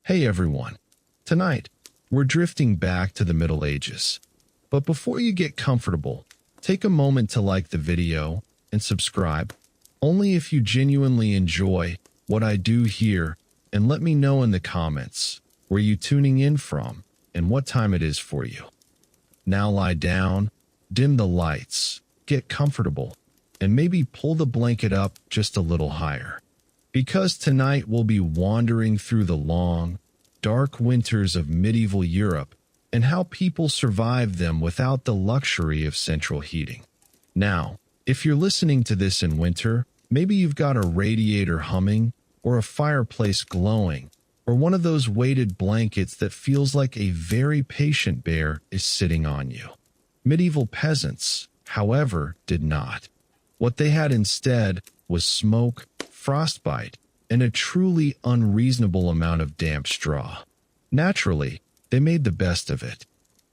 Hey everyone. Tonight, we're drifting back to the Middle Ages. But before you get comfortable, take a moment to like the video and subscribe, only if you genuinely enjoy what I do here, and let me know in the comments where you tuning in from and what time it is for you. Now lie down, dim the lights, get comfortable, and maybe pull the blanket up just a little higher. Because tonight we'll be wandering through the long, dark winters of medieval Europe and how people survived them without the luxury of central heating. Now, if you're listening to this in winter, maybe you've got a radiator humming or a fireplace glowing or one of those weighted blankets that feels like a very patient bear is sitting on you. Medieval peasants, however, did not. What they had instead was smoke, frostbite, and a truly unreasonable amount of damp straw. Naturally, they made the best of it.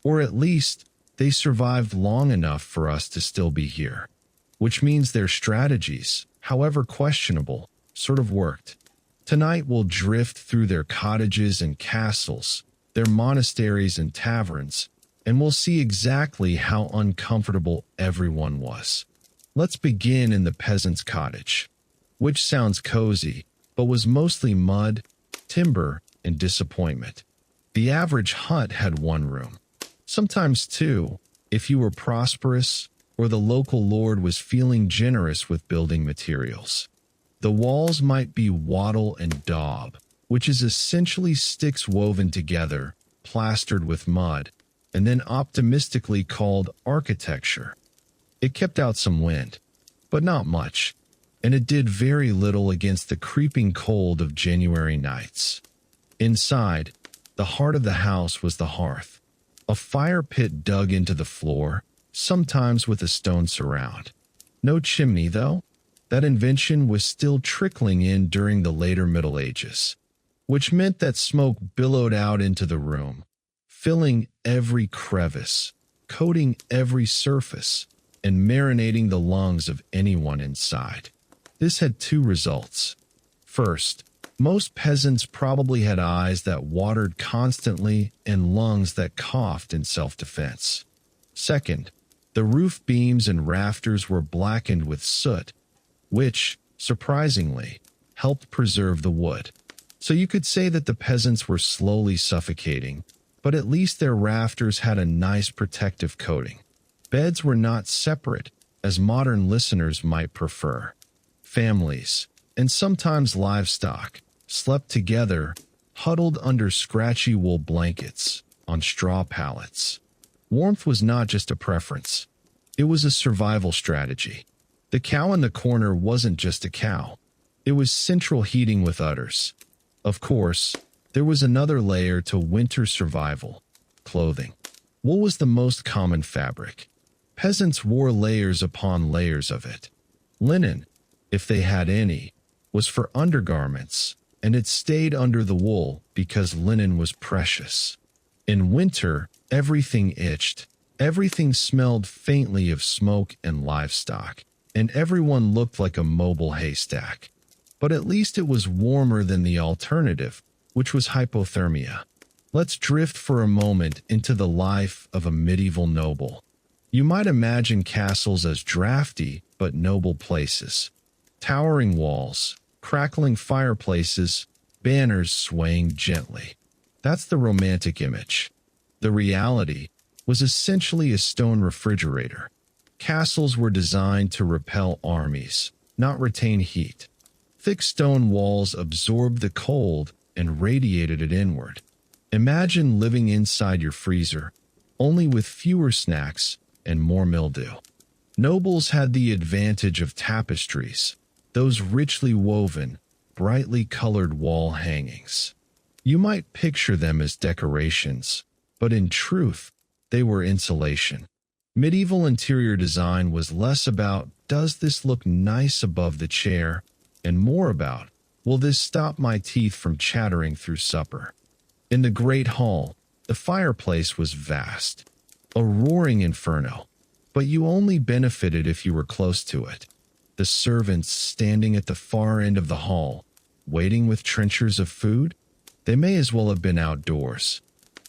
Or at least, they survived long enough for us to still be here. Which means their strategies, however questionable, sort of worked. Tonight we'll drift through their cottages and castles, their monasteries and taverns, and we'll see exactly how uncomfortable everyone was. Let's begin in the peasant's cottage, which sounds cozy, but was mostly mud, timber, and disappointment. The average hut had one room, sometimes two, if you were prosperous or the local lord was feeling generous with building materials. The walls might be wattle and daub, which is essentially sticks woven together, plastered with mud, and then optimistically called architecture. It kept out some wind, but not much, and it did very little against the creeping cold of January nights. Inside, the heart of the house was the hearth, a fire pit dug into the floor, sometimes with a stone surround. No chimney, though. That invention was still trickling in during the later Middle Ages, which meant that smoke billowed out into the room, filling every crevice, coating every surface, and marinating the lungs of anyone inside. This had two results. First, most peasants probably had eyes that watered constantly and lungs that coughed in self-defense. Second, the roof beams and rafters were blackened with soot, which, surprisingly, helped preserve the wood. So you could say that the peasants were slowly suffocating, but at least their rafters had a nice protective coating. Beds were not separate, as modern listeners might prefer. Families, and sometimes livestock, slept together, huddled under scratchy wool blankets, on straw pallets. Warmth was not just a preference. It was a survival strategy. The cow in the corner wasn't just a cow. It was central heating with udders. Of course, there was another layer to winter survival: clothing. Wool was the most common fabric. Peasants wore layers upon layers of it. Linen, if they had any, was for undergarments, and it stayed under the wool because linen was precious. In winter, everything itched, everything smelled faintly of smoke and livestock, and everyone looked like a mobile haystack. But at least it was warmer than the alternative, which was hypothermia. Let's drift for a moment into the life of a medieval noble. You might imagine castles as drafty but noble places. Towering walls, crackling fireplaces, banners swaying gently. That's the romantic image. The reality was essentially a stone refrigerator. Castles were designed to repel armies, not retain heat. Thick stone walls absorbed the cold and radiated it inward. Imagine living inside your freezer, only with fewer snacks and more mildew. Nobles had the advantage of tapestries, those richly woven, brightly colored wall hangings. You might picture them as decorations, but in truth, they were insulation. Medieval interior design was less about, does this look nice above the chair, and more about, will this stop my teeth from chattering through supper? In the great hall, the fireplace was vast, a roaring inferno, but you only benefited if you were close to it. The servants standing at the far end of the hall, waiting with trenchers of food, They may as well have been outdoors.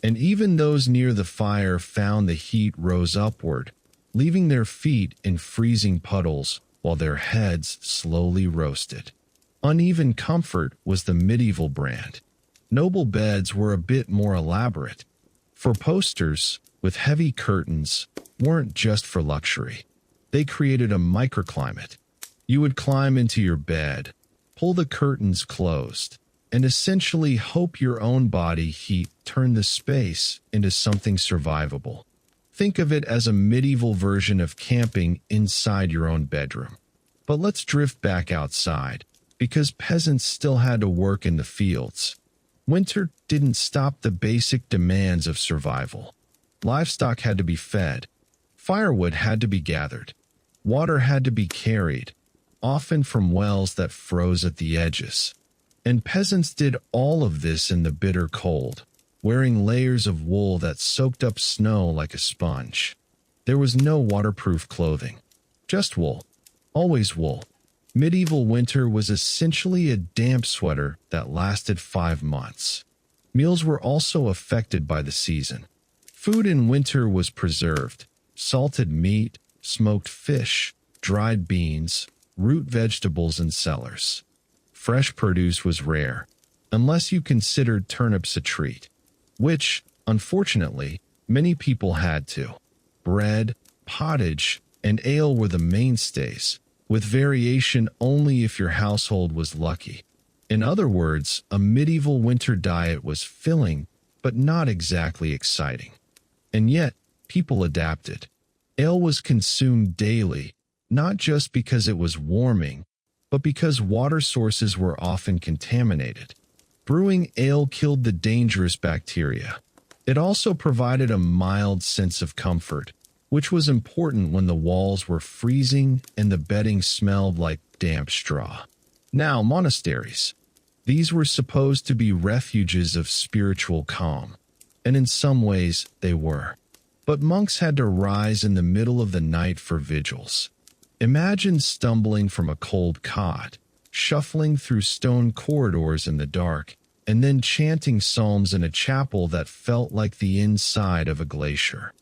And even those near the fire found the heat rose upward, leaving their feet in freezing puddles while their heads slowly roasted. Uneven comfort was the medieval brand. Noble beds were a bit more elaborate. For posters, with heavy curtains, weren't just for luxury. They created a microclimate. You would climb into your bed, pull the curtains closed, and essentially hope your own body heat turned the space into something survivable. Think of it as a medieval version of camping inside your own bedroom. But let's drift back outside, because peasants still had to work in the fields. Winter didn't stop the basic demands of survival. Livestock had to be fed, firewood had to be gathered, water had to be carried, often from wells that froze at the edges. And peasants did all of this in the bitter cold, wearing layers of wool that soaked up snow like a sponge. There was no waterproof clothing, just wool, always wool. Medieval winter was essentially a damp sweater that lasted 5 months. Meals were also affected by the season. Food in winter was preserved: salted meat, smoked fish, dried beans, root vegetables in cellars. Fresh produce was rare, unless you considered turnips a treat, which, unfortunately, many people had to. Bread, pottage, and ale were the mainstays, with variation only if your household was lucky. In other words, a medieval winter diet was filling, but not exactly exciting. And yet, people adapted. Ale was consumed daily, not just because it was warming, but because water sources were often contaminated. Brewing ale killed the dangerous bacteria. It also provided a mild sense of comfort, which was important when the walls were freezing and the bedding smelled like damp straw. Now, monasteries. These were supposed to be refuges of spiritual calm, and in some ways they were. But monks had to rise in the middle of the night for vigils. Imagine stumbling from a cold cot, shuffling through stone corridors in the dark, and then chanting psalms in a chapel that felt like the inside of a glacier.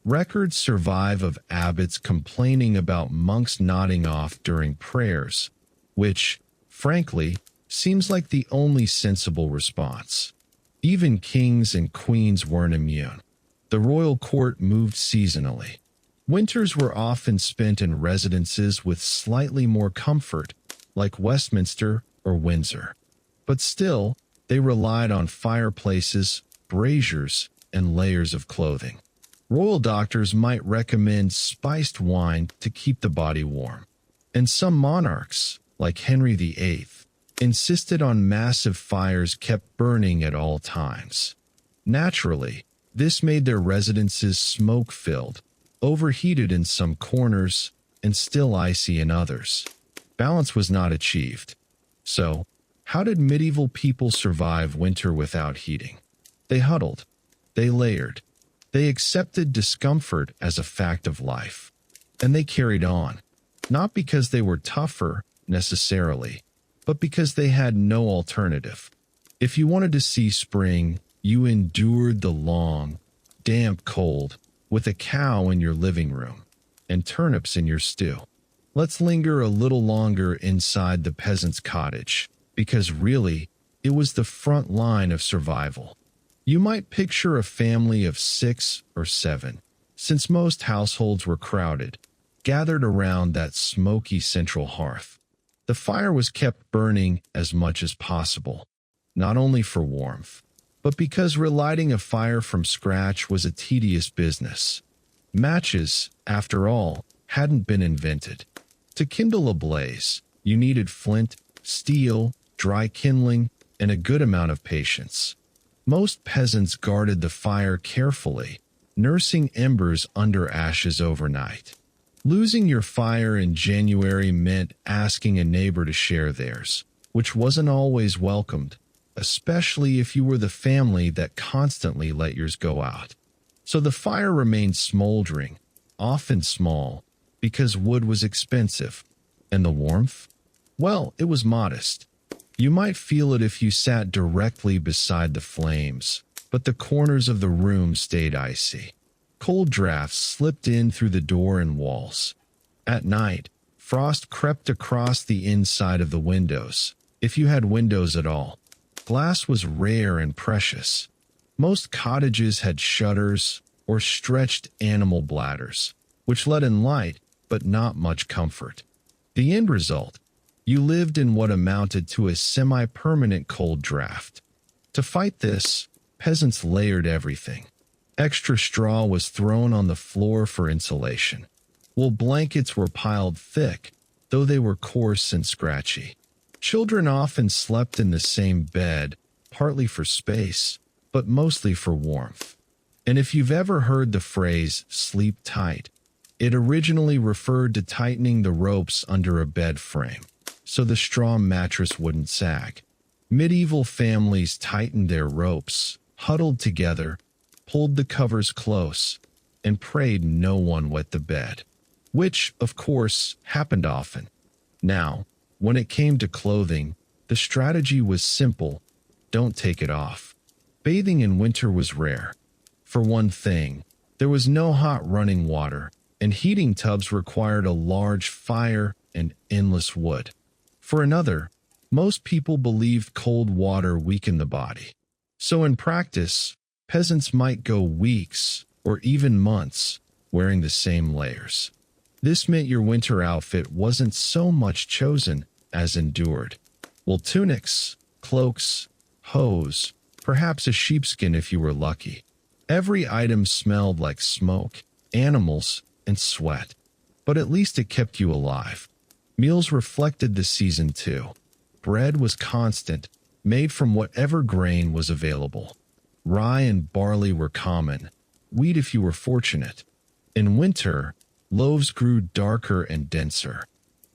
Records survive of abbots complaining about monks nodding off during prayers, which, frankly, seems like the only sensible response. Even kings and queens weren't immune. The royal court moved seasonally. Winters were often spent in residences with slightly more comfort, like Westminster or Windsor. But still, they relied on fireplaces, braziers, and layers of clothing. Royal doctors might recommend spiced wine to keep the body warm. And some monarchs, like Henry VIII, insisted on massive fires kept burning at all times. Naturally, this made their residences smoke-filled, overheated in some corners, and still icy in others. Balance was not achieved. So, how did medieval people survive winter without heating? They huddled. They layered. They accepted discomfort as a fact of life. And they carried on, not because they were tougher, necessarily, but because they had no alternative. If you wanted to see spring, you endured the long, damp cold with a cow in your living room and turnips in your stew. Let's linger a little longer inside the peasant's cottage, because really, it was the front line of survival. You might picture a family of 6 or 7, since most households were crowded, gathered around that smoky central hearth. The fire was kept burning as much as possible, not only for warmth, but because relighting a fire from scratch was a tedious business. Matches, after all, hadn't been invented. To kindle a blaze, you needed flint, steel, dry kindling, and a good amount of patience. Most peasants guarded the fire carefully, nursing embers under ashes overnight. Losing your fire in January meant asking a neighbor to share theirs, which wasn't always welcomed, especially if you were the family that constantly let yours go out. So the fire remained smoldering, often small, because wood was expensive. And the warmth? Well, it was modest. You might feel it if you sat directly beside the flames, but the corners of the room stayed icy. Cold drafts slipped in through the door and walls. At night, frost crept across the inside of the windows, if you had windows at all. Glass was rare and precious. Most cottages had shutters or stretched animal bladders, which let in light but not much comfort. The end result: you lived in what amounted to a semi-permanent cold draft. To fight this, peasants layered everything. Extra straw was thrown on the floor for insulation. Wool blankets were piled thick, though they were coarse and scratchy. Children often slept in the same bed, partly for space, but mostly for warmth. And if you've ever heard the phrase "sleep tight," it originally referred to tightening the ropes under a bed frame, so the straw mattress wouldn't sag. Medieval families tightened their ropes, huddled together, pulled the covers close, and prayed no one wet the bed, which, of course, happened often. Now, when it came to clothing, the strategy was simple: don't take it off. Bathing in winter was rare. For one thing, there was no hot running water, and heating tubs required a large fire and endless wood. For another, most people believed cold water weakened the body. So in practice, peasants might go weeks or even months wearing the same layers. This meant your winter outfit wasn't so much chosen as endured. Wool tunics, cloaks, hose, perhaps a sheepskin if you were lucky. Every item smelled like smoke, animals, and sweat, but at least it kept you alive. Meals reflected the season too. Bread was constant, made from whatever grain was available. Rye and barley were common, wheat if you were fortunate. In winter, loaves grew darker and denser.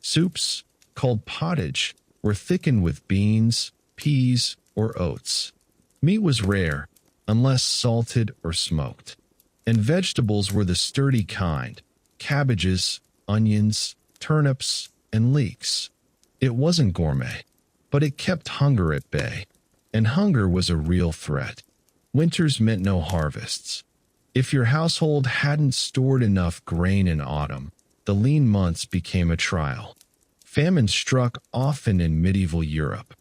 Soups, called pottage, were thickened with beans, peas, or oats. Meat was rare, unless salted or smoked. And vegetables were the sturdy kind: cabbages, onions, turnips, and leeks. It wasn't gourmet, but it kept hunger at bay, and hunger was a real threat. Winters meant no harvests. If your household hadn't stored enough grain in autumn, the lean months became a trial. Famine struck often in medieval Europe.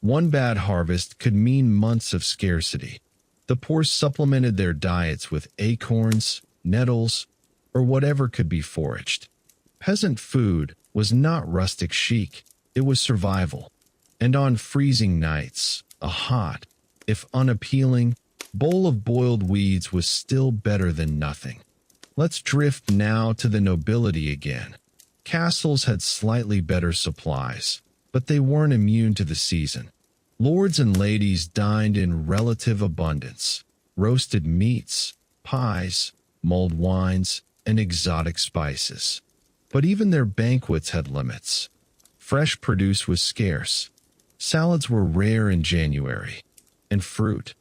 One bad harvest could mean months of scarcity. The poor supplemented their diets with acorns, nettles, or whatever could be foraged. Peasant food was not rustic chic, it was survival. And on freezing nights, a hot, if unappealing, bowl of boiled weeds was still better than nothing. Let's drift now to the nobility again. Castles had slightly better supplies, but they weren't immune to the season. Lords and ladies dined in relative abundance: roasted meats, pies, mulled wines, and exotic spices. But even their banquets had limits. Fresh produce was scarce. Salads were rare in January. And fruit,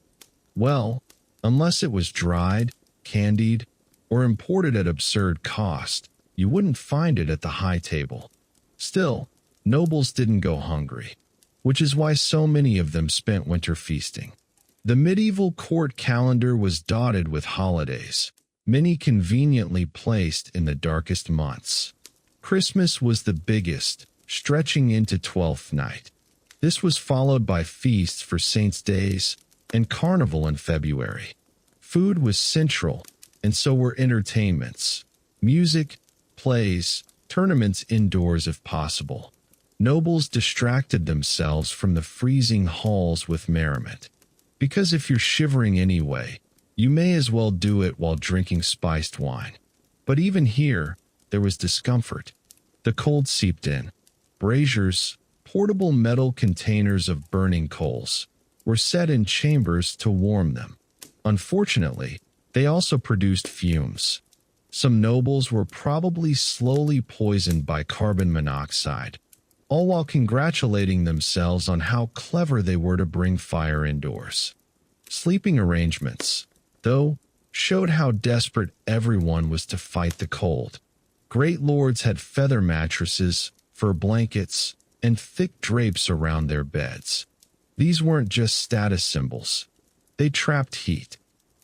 well, unless it was dried, candied, or imported at absurd cost, you wouldn't find it at the high table. Still, nobles didn't go hungry, which is why so many of them spent winter feasting. The medieval court calendar was dotted with holidays, many conveniently placed in the darkest months. Christmas was the biggest, stretching into Twelfth Night. This was followed by feasts for saints' days and Carnival in February. Food was central, and so were entertainments: music, plays, tournaments indoors if possible. Nobles distracted themselves from the freezing halls with merriment. Because if you're shivering anyway, you may as well do it while drinking spiced wine. But even here, there was discomfort. The cold seeped in. Braziers, portable metal containers of burning coals, were set in chambers to warm them. Unfortunately, they also produced fumes. Some nobles were probably slowly poisoned by carbon monoxide, all while congratulating themselves on how clever they were to bring fire indoors. Sleeping arrangements, though, showed how desperate everyone was to fight the cold. Great lords had feather mattresses, fur blankets, and thick drapes around their beds. These weren't just status symbols. They trapped heat.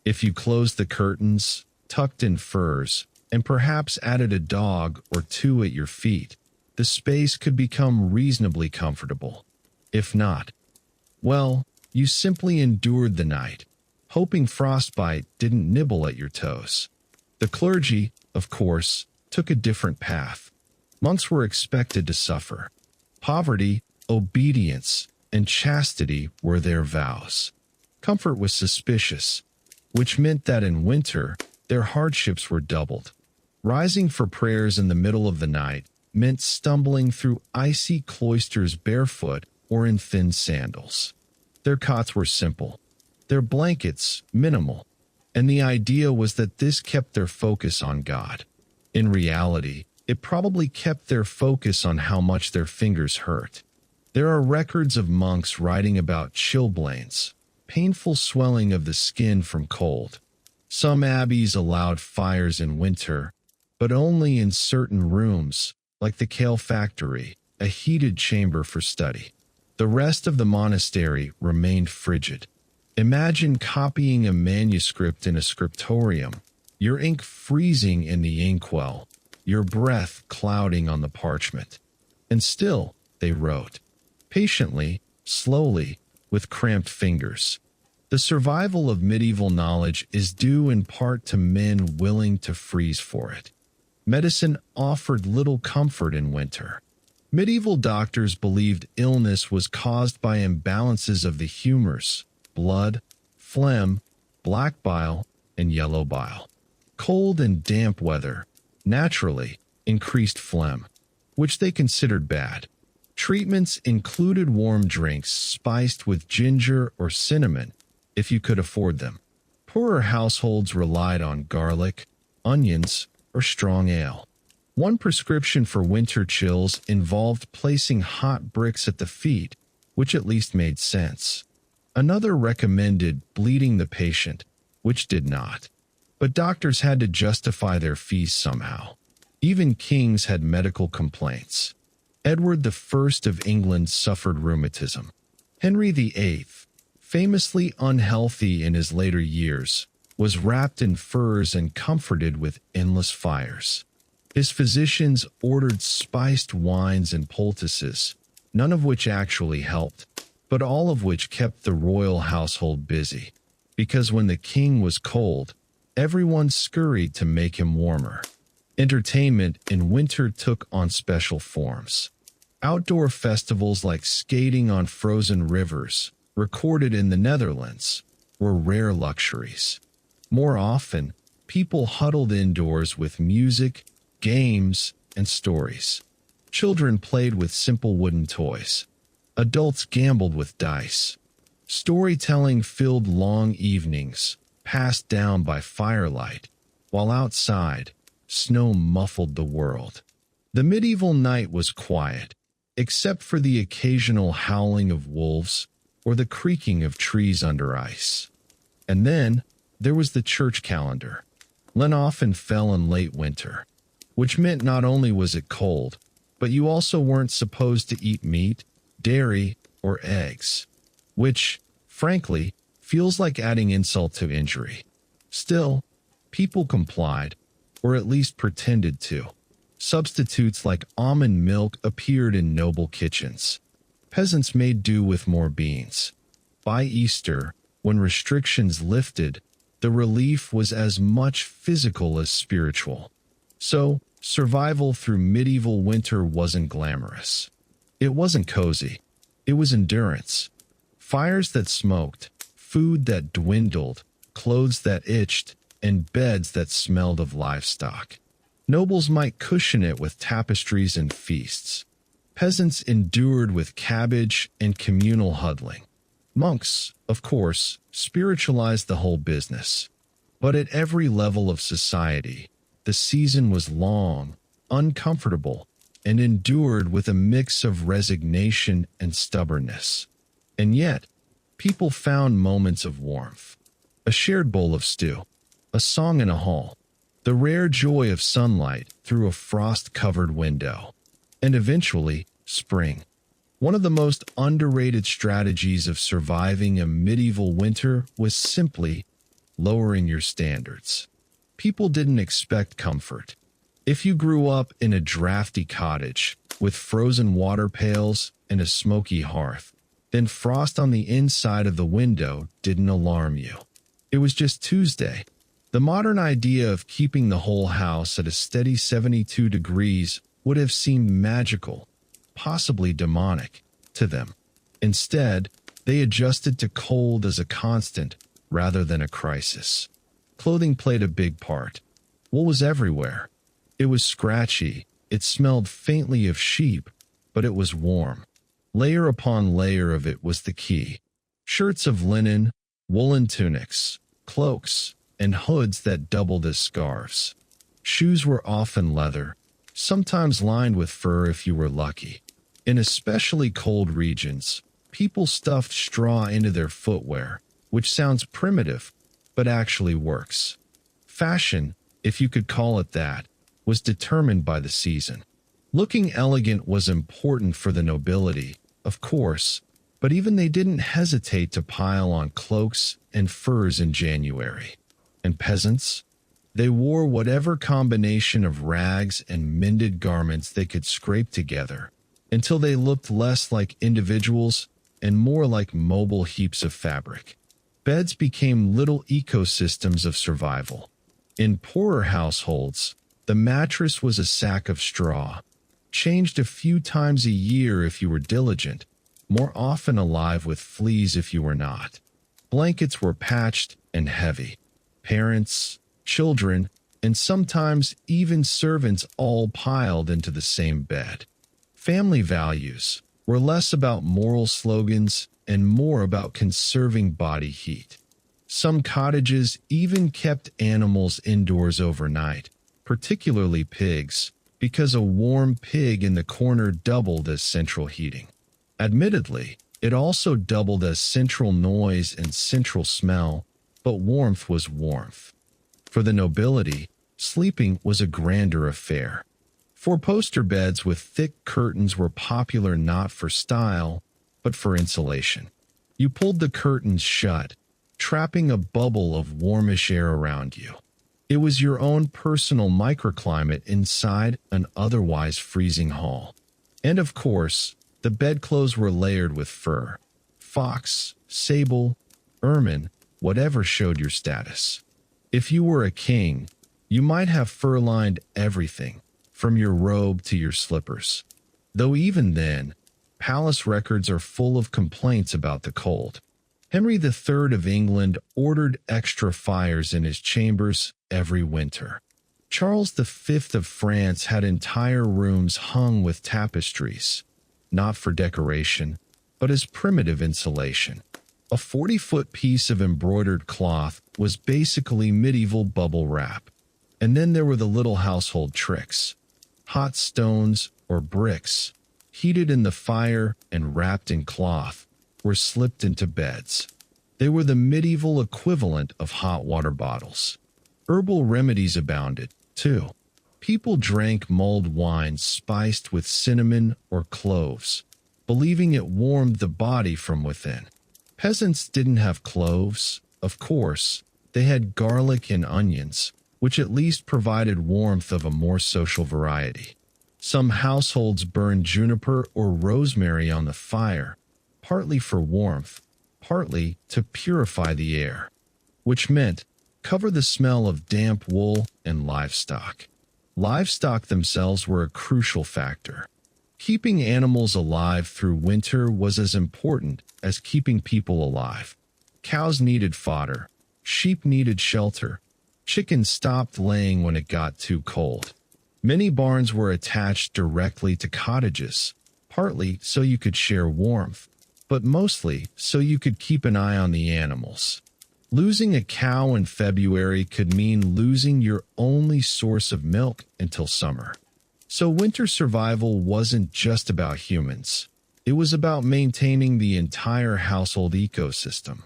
If you closed the curtains, tucked in furs, and perhaps added a dog or two at your feet, the space could become reasonably comfortable. If not, well, you simply endured the night, hoping frostbite didn't nibble at your toes. The clergy, of course, took a different path. Monks were expected to suffer. Poverty, obedience, and chastity were their vows. Comfort was suspicious, which meant that in winter, their hardships were doubled. Rising for prayers in the middle of the night meant stumbling through icy cloisters barefoot or in thin sandals. Their cots were simple, their blankets minimal, and the idea was that this kept their focus on God. In reality, it probably kept their focus on how much their fingers hurt. There are records of monks writing about chilblains, painful swelling of the skin from cold. Some abbeys allowed fires in winter, but only in certain rooms, like the Kale Factory, a heated chamber for study. The rest of the monastery remained frigid. Imagine copying a manuscript in a scriptorium, your ink freezing in the inkwell, your breath clouding on the parchment. And still, they wrote. Patiently, slowly, with cramped fingers. The survival of medieval knowledge is due in part to men willing to freeze for it. Medicine offered little comfort in winter. Medieval doctors believed illness was caused by imbalances of the humors, blood, phlegm, black bile, and yellow bile. Cold and damp weather, naturally, increased phlegm, which they considered bad. Treatments included warm drinks spiced with ginger or cinnamon, if you could afford them. Poorer households relied on garlic, onions, or strong ale. One prescription for winter chills involved placing hot bricks at the feet, which at least made sense. Another recommended bleeding the patient, which did not. But doctors had to justify their fees somehow. Even kings had medical complaints. Edward I of England suffered rheumatism. Henry VIII, famously unhealthy in his later years, was wrapped in furs and comforted with endless fires. His physicians ordered spiced wines and poultices, none of which actually helped, but all of which kept the royal household busy, because when the king was cold, everyone scurried to make him warmer. Entertainment in winter took on special forms. Outdoor festivals like skating on frozen rivers, recorded in the Netherlands, were rare luxuries. More often, people huddled indoors with music, games, and stories. Children played with simple wooden toys. Adults gambled with dice. Storytelling filled long evenings, passed down by firelight, while outside, snow muffled the world. The medieval night was quiet, except for the occasional howling of wolves or the creaking of trees under ice. And then, there was the church calendar. Lent often fell in late winter, which meant not only was it cold, but you also weren't supposed to eat meat, dairy, or eggs, which, frankly, feels like adding insult to injury. Still, people complied, or at least pretended to. Substitutes like almond milk appeared in noble kitchens. Peasants made do with more beans. By Easter, when restrictions lifted, the relief was as much physical as spiritual. So, survival through medieval winter wasn't glamorous. It wasn't cozy. It was endurance. Fires that smoked, food that dwindled, clothes that itched, and beds that smelled of livestock. Nobles might cushion it with tapestries and feasts. Peasants endured with cabbage and communal huddling. Monks, of course, spiritualized the whole business. But at every level of society, the season was long, uncomfortable, and endured with a mix of resignation and stubbornness. And yet, people found moments of warmth. A shared bowl of stew, a song in a hall, the rare joy of sunlight through a frost-covered window, and eventually, spring. One of the most underrated strategies of surviving a medieval winter was simply lowering your standards. People didn't expect comfort. If you grew up in a drafty cottage with frozen water pails and a smoky hearth, then frost on the inside of the window didn't alarm you. It was just Tuesday. The modern idea of keeping the whole house at a steady 72 degrees would have seemed magical, possibly demonic, to them. Instead, they adjusted to cold as a constant rather than a crisis. Clothing played a big part. Wool was everywhere. It was scratchy, it smelled faintly of sheep, but it was warm. Layer upon layer of it was the key. Shirts of linen, woolen tunics, cloaks, and hoods that doubled as scarves. Shoes were often leather, sometimes lined with fur if you were lucky. In especially cold regions, people stuffed straw into their footwear, which sounds primitive, but actually works. Fashion, if you could call it that, was determined by the season. Looking elegant was important for the nobility, of course, but even they didn't hesitate to pile on cloaks and furs in January. And peasants? They wore whatever combination of rags and mended garments they could scrape together, until they looked less like individuals and more like mobile heaps of fabric. Beds became little ecosystems of survival. In poorer households, the mattress was a sack of straw, changed a few times a year if you were diligent, more often alive with fleas if you were not. Blankets were patched and heavy. Parents, children, and sometimes even servants all piled into the same bed. Family values were less about moral slogans and more about conserving body heat. Some cottages even kept animals indoors overnight, particularly pigs, because a warm pig in the corner doubled as central heating. Admittedly, it also doubled as central noise and central smell, but warmth was warmth. For the nobility, sleeping was a grander affair. Four-poster beds with thick curtains were popular not for style, but for insulation. You pulled the curtains shut, trapping a bubble of warmish air around you. It was your own personal microclimate inside an otherwise freezing hall. And of course, the bedclothes were layered with fur. Fox, sable, ermine, whatever showed your status. If you were a king, you might have fur-lined everything, from your robe to your slippers. Though even then, palace records are full of complaints about the cold. Henry III of England ordered extra fires in his chambers every winter. Charles V of France had entire rooms hung with tapestries, not for decoration, but as primitive insulation. A 40-foot piece of embroidered cloth was basically medieval bubble wrap. And then there were the little household tricks. Hot stones or bricks, heated in the fire and wrapped in cloth, were slipped into beds. They were the medieval equivalent of hot water bottles. Herbal remedies abounded, too. People drank mulled wine spiced with cinnamon or cloves, believing it warmed the body from within. Peasants didn't have cloves, of course. They had garlic and onions, which at least provided warmth of a more social variety. Some households burned juniper or rosemary on the fire, partly for warmth, partly to purify the air, which meant cover the smell of damp wool and livestock. Livestock themselves were a crucial factor. Keeping animals alive through winter was as important as keeping people alive. Cows needed fodder, sheep needed shelter, chickens stopped laying when it got too cold. Many barns were attached directly to cottages, partly so you could share warmth, but mostly so you could keep an eye on the animals. Losing a cow in February could mean losing your only source of milk until summer. So winter survival wasn't just about humans. It was about maintaining the entire household ecosystem.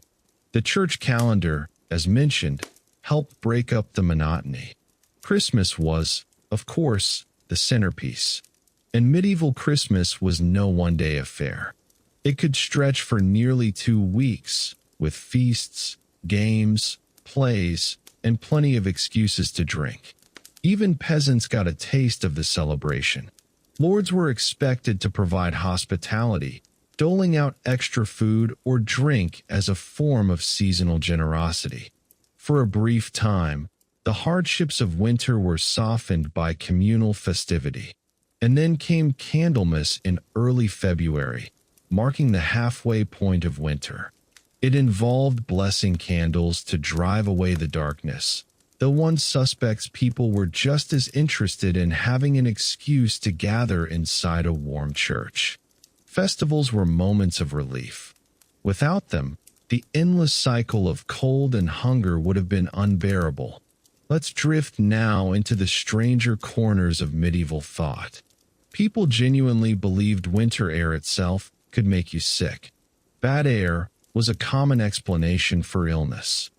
The church calendar, as mentioned, helped break up the monotony. Christmas was, of course, the centerpiece. And medieval Christmas was no one-day affair. It could stretch for nearly 2 weeks, with feasts, games, plays, and plenty of excuses to drink. Even peasants got a taste of the celebration. Lords were expected to provide hospitality, doling out extra food or drink as a form of seasonal generosity. For a brief time, the hardships of winter were softened by communal festivity. And then came Candlemas in early February, marking the halfway point of winter. It involved blessing candles to drive away the darkness, though one suspects people were just as interested in having an excuse to gather inside a warm church. Festivals were moments of relief. Without them, the endless cycle of cold and hunger would have been unbearable. Let's drift now into the stranger corners of medieval thought. People genuinely believed winter air itself could make you sick. Bad air was a common explanation for illness.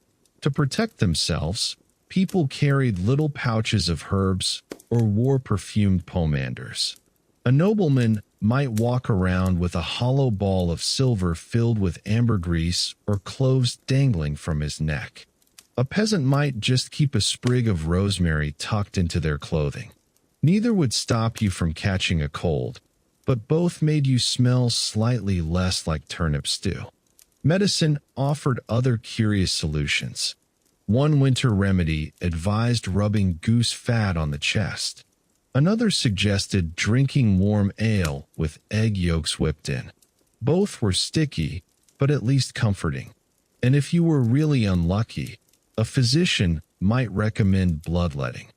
To protect themselves, people carried little pouches of herbs or wore perfumed pomanders. A nobleman might walk around with a hollow ball of silver filled with ambergris or cloves dangling from his neck. A peasant might just keep a sprig of rosemary tucked into their clothing. Neither would stop you from catching a cold, but both made you smell slightly less like turnip stew. Medicine offered other curious solutions. One winter remedy advised rubbing goose fat on the chest. Another suggested drinking warm ale with egg yolks whipped in. Both were sticky, but at least comforting. And if you were really unlucky, a physician might recommend bloodletting.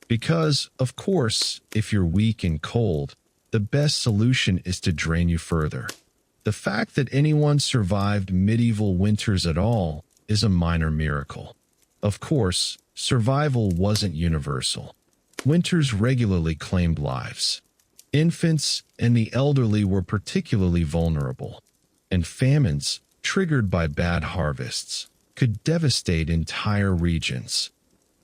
Because, of course, if you're weak and cold, the best solution is to drain you further. The fact that anyone survived medieval winters at all is a minor miracle. Of course, survival wasn't universal. Winters regularly claimed lives. Infants and the elderly were particularly vulnerable, and famines, triggered by bad harvests, could devastate entire regions.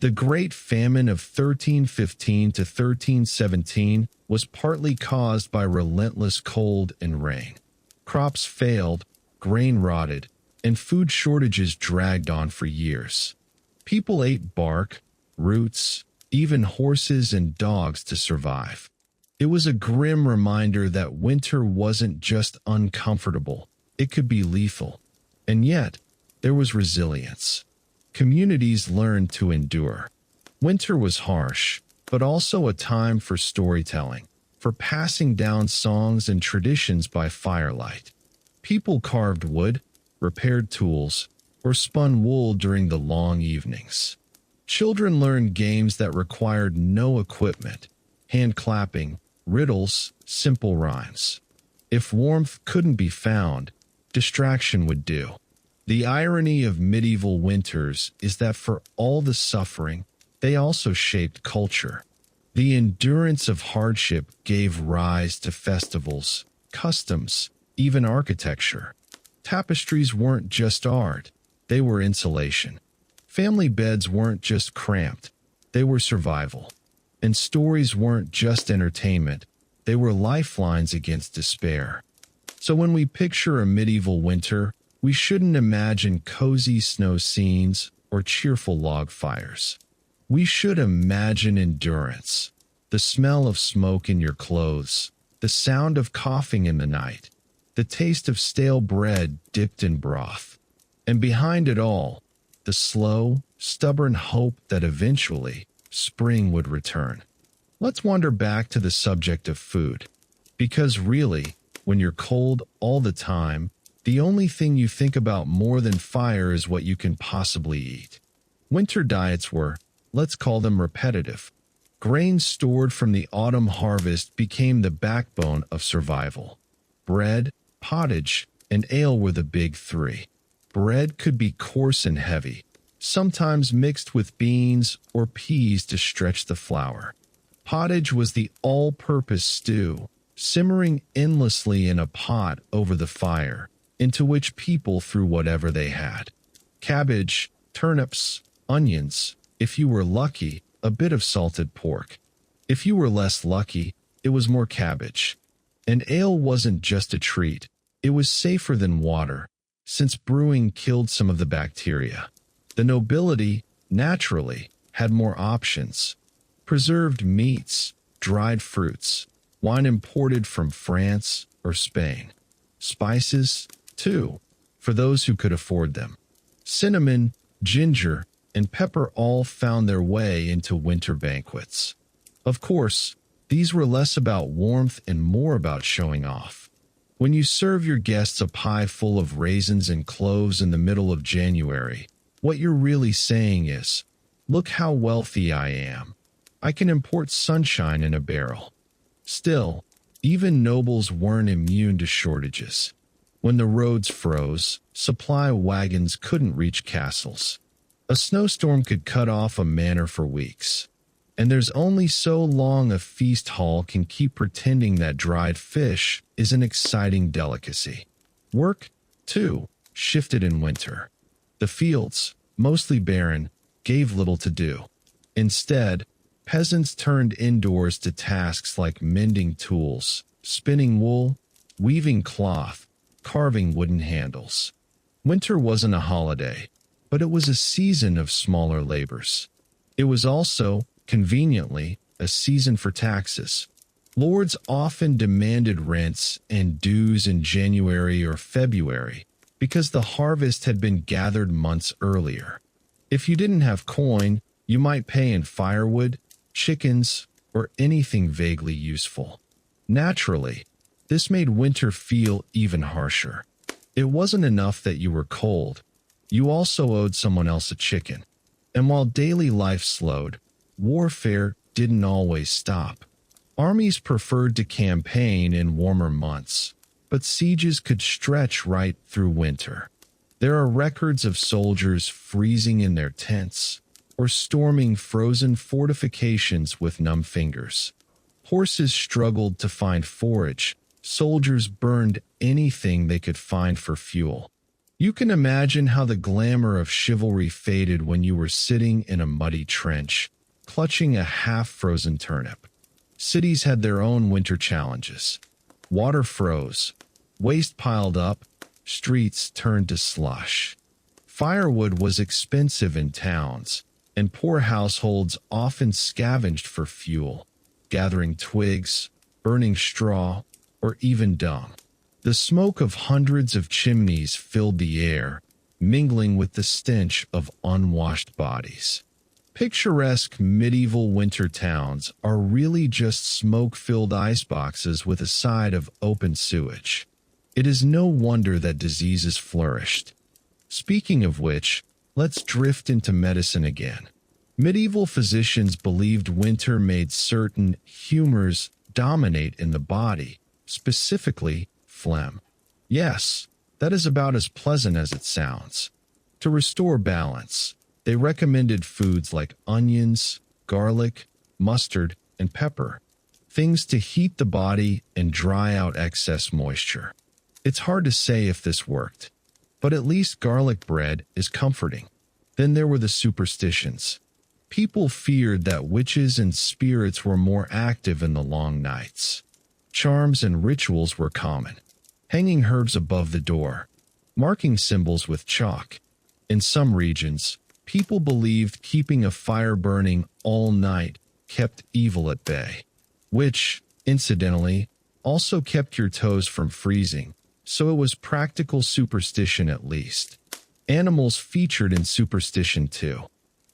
The Great Famine of 1315 to 1317 was partly caused by relentless cold and rain. Crops failed, grain rotted, and food shortages dragged on for years. People ate bark, roots, even horses and dogs to survive. It was a grim reminder that winter wasn't just uncomfortable, it could be lethal. And yet, there was resilience. Communities learned to endure. Winter was harsh, but also a time for storytelling, for passing down songs and traditions by firelight. People carved wood, repaired tools, or spun wool during the long evenings. Children learned games that required no equipment, hand clapping, riddles, simple rhymes. If warmth couldn't be found, distraction would do. The irony of medieval winters is that for all the suffering, they also shaped culture. The endurance of hardship gave rise to festivals, customs, even architecture. Tapestries weren't just art, they were insulation. Family beds weren't just cramped, they were survival. And stories weren't just entertainment, they were lifelines against despair. So when we picture a medieval winter, we shouldn't imagine cozy snow scenes or cheerful log fires. We should imagine endurance, the smell of smoke in your clothes, the sound of coughing in the night, the taste of stale bread dipped in broth. And behind it all, the slow, stubborn hope that eventually spring would return. Let's wander back to the subject of food. Because really, when you're cold all the time, the only thing you think about more than fire is what you can possibly eat. Winter diets were, let's call them repetitive. Grain stored from the autumn harvest became the backbone of survival. Bread, pottage, and ale were the big three. Bread could be coarse and heavy, sometimes mixed with beans or peas to stretch the flour. Pottage was the all-purpose stew, simmering endlessly in a pot over the fire, into which people threw whatever they had. Cabbage, turnips, onions, if you were lucky, a bit of salted pork. If you were less lucky, it was more cabbage. And ale wasn't just a treat, it was safer than water, since brewing killed some of the bacteria. The nobility, naturally, had more options. Preserved meats, dried fruits, wine imported from France or Spain. Spices, too, for those who could afford them. Cinnamon, ginger, and pepper all found their way into winter banquets. Of course, these were less about warmth and more about showing off. When you serve your guests a pie full of raisins and cloves in the middle of January, what you're really saying is, "Look how wealthy I am. I can import sunshine in a barrel." Still, even nobles weren't immune to shortages. When the roads froze, supply wagons couldn't reach castles. A snowstorm could cut off a manor for weeks. And there's only so long a feast hall can keep pretending that dried fish is an exciting delicacy. Work, too, shifted in winter. The fields, mostly barren, gave little to do. Instead, peasants turned indoors to tasks like mending tools, spinning wool, weaving cloth, carving wooden handles. Winter wasn't a holiday, but it was a season of smaller labors. It was also, conveniently, a season for taxes. Lords often demanded rents and dues in January or February because the harvest had been gathered months earlier. If you didn't have coin, you might pay in firewood, chickens, or anything vaguely useful. Naturally, this made winter feel even harsher. It wasn't enough that you were cold. You also owed someone else a chicken. And while daily life slowed, warfare didn't always stop. Armies preferred to campaign in warmer months, but sieges could stretch right through winter. There are records of soldiers freezing in their tents or storming frozen fortifications with numb fingers. Horses struggled to find forage. Soldiers burned anything they could find for fuel. You can imagine how the glamour of chivalry faded when you were sitting in a muddy trench, clutching a half-frozen turnip. Cities had their own winter challenges. Water froze, waste piled up, streets turned to slush. Firewood was expensive in towns, and poor households often scavenged for fuel, gathering twigs, burning straw, or even dung. The smoke of hundreds of chimneys filled the air, mingling with the stench of unwashed bodies. Picturesque medieval winter towns are really just smoke-filled iceboxes with a side of open sewage. It is no wonder that diseases flourished. Speaking of which, let's drift into medicine again. Medieval physicians believed winter made certain humors dominate in the body, specifically phlegm. Yes, that is about as pleasant as it sounds. To restore balance, they recommended foods like onions, garlic, mustard, and pepper, things to heat the body and dry out excess moisture. It's hard to say if this worked, but at least garlic bread is comforting. Then there were the superstitions. People feared that witches and spirits were more active in the long nights. Charms and rituals were common. Hanging herbs above the door, marking symbols with chalk. In some regions, people believed keeping a fire burning all night kept evil at bay, which, incidentally, also kept your toes from freezing, so it was practical superstition at least. Animals featured in superstition too.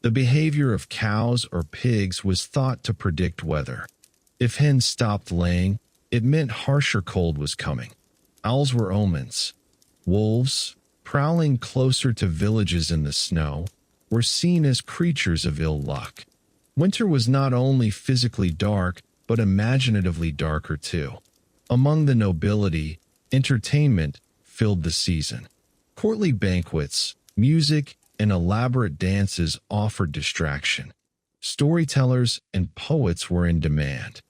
The behavior of cows or pigs was thought to predict weather. If hens stopped laying, it meant harsher cold was coming. Owls were omens. Wolves, prowling closer to villages in the snow, were seen as creatures of ill luck. Winter was not only physically dark, but imaginatively darker too. Among the nobility, entertainment filled the season. Courtly banquets, music, and elaborate dances offered distraction. Storytellers and poets were in demand.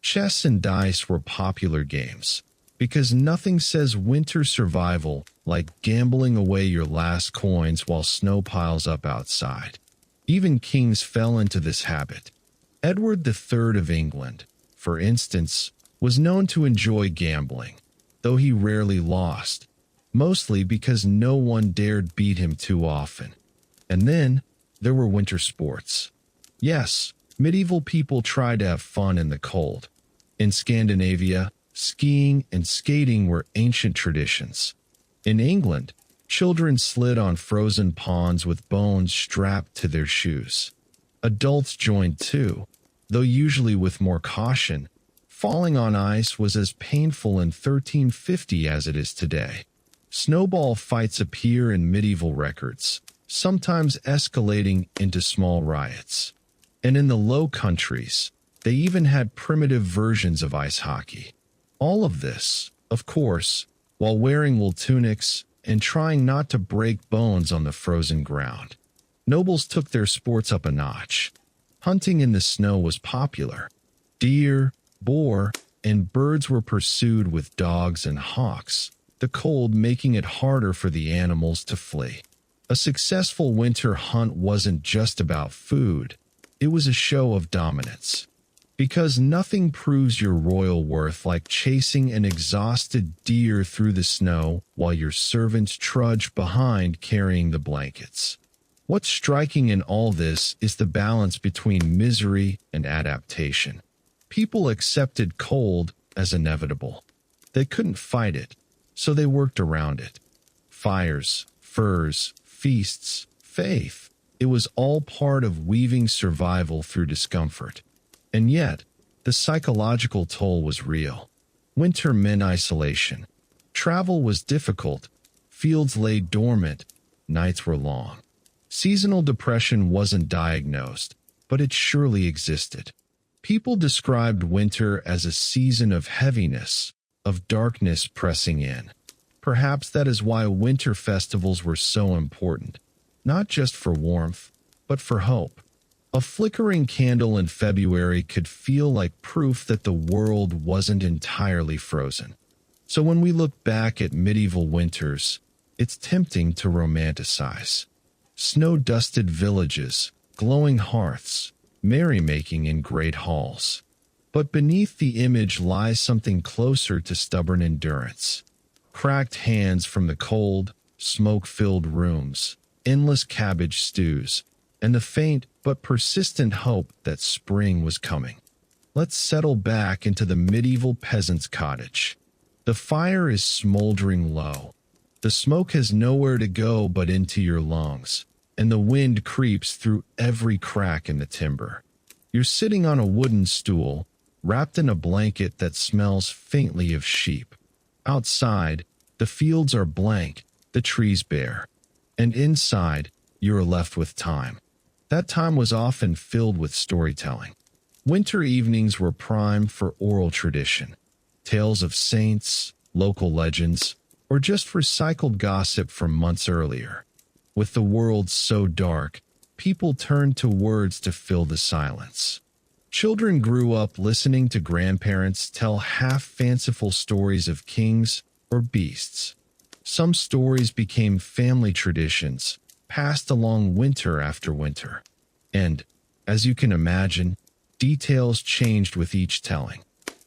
Chess and dice were popular games, because nothing says winter survival like gambling away your last coins while snow piles up outside. Even kings fell into this habit. Edward III of England, for instance, was known to enjoy gambling, though he rarely lost, mostly because no one dared beat him too often. And then there were winter sports. Yes, medieval people tried to have fun in the cold. In Scandinavia, skiing and skating were ancient traditions. In England, children slid on frozen ponds with bones strapped to their shoes. Adults joined too, though usually with more caution. Falling on ice was as painful in 1350 as it is today. Snowball fights appear in medieval records, sometimes escalating into small riots. And in the Low Countries, they even had primitive versions of ice hockey. All of this, of course, while wearing wool tunics and trying not to break bones on the frozen ground. Nobles took their sports up a notch. Hunting in the snow was popular. Deer, boar, and birds were pursued with dogs and hawks, the cold making it harder for the animals to flee. A successful winter hunt wasn't just about food, it was a show of dominance. Because nothing proves your royal worth like chasing an exhausted deer through the snow while your servants trudge behind carrying the blankets. What's striking in all this is the balance between misery and adaptation. People accepted cold as inevitable. They couldn't fight it, so they worked around it. Fires, furs, feasts, faith. It was all part of weaving survival through discomfort. And yet, the psychological toll was real. Winter meant isolation. Travel was difficult. Fields lay dormant. Nights were long. Seasonal depression wasn't diagnosed, but it surely existed. People described winter as a season of heaviness, of darkness pressing in. Perhaps that is why winter festivals were so important, not just for warmth, but for hope. A flickering candle in February could feel like proof that the world wasn't entirely frozen. So when we look back at medieval winters, it's tempting to romanticize. Snow-dusted villages, glowing hearths, merrymaking in great halls. But beneath the image lies something closer to stubborn endurance. Cracked hands from the cold, smoke-filled rooms, endless cabbage stews, and the faint but persistent hope that spring was coming. Let's settle back into the medieval peasant's cottage. The fire is smoldering low. The smoke has nowhere to go but into your lungs, and the wind creeps through every crack in the timber. You're sitting on a wooden stool, wrapped in a blanket that smells faintly of sheep. Outside, the fields are blank, the trees bare, and inside, you are left with time. That time was often filled with storytelling. Winter evenings were prime for oral tradition, tales of saints, local legends, or just recycled gossip from months earlier. With the world so dark, people turned to words to fill the silence. Children grew up listening to grandparents tell half-fanciful stories of kings or beasts. Some stories became family traditions, passed along winter after winter. And, as you can imagine, details changed with each telling.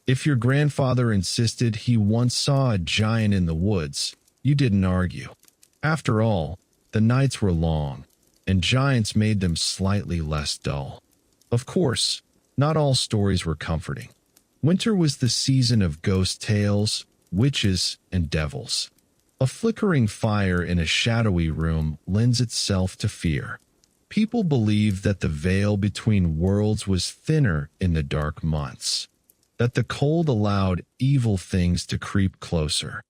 If your grandfather insisted he once saw a giant in the woods, you didn't argue. After all, the nights were long, and giants made them slightly less dull. Of course, not all stories were comforting. Winter was the season of ghost tales, witches, and devils. A flickering fire in a shadowy room lends itself to fear. People believed that the veil between worlds was thinner in the dark months, that the cold allowed evil things to creep closer.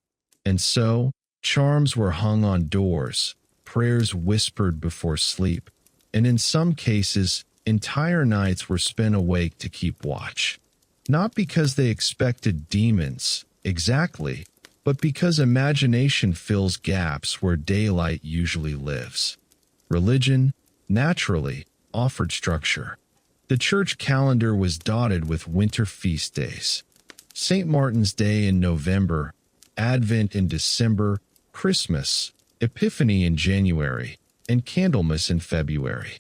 And so, charms were hung on doors, prayers whispered before sleep, and in some cases, entire nights were spent awake to keep watch. Not because they expected demons, exactly, but because imagination fills gaps where daylight usually lives. Religion, naturally, offered structure. The church calendar was dotted with winter feast days. St. Martin's Day in November, Advent in December, Christmas, Epiphany in January, and Candlemas in February.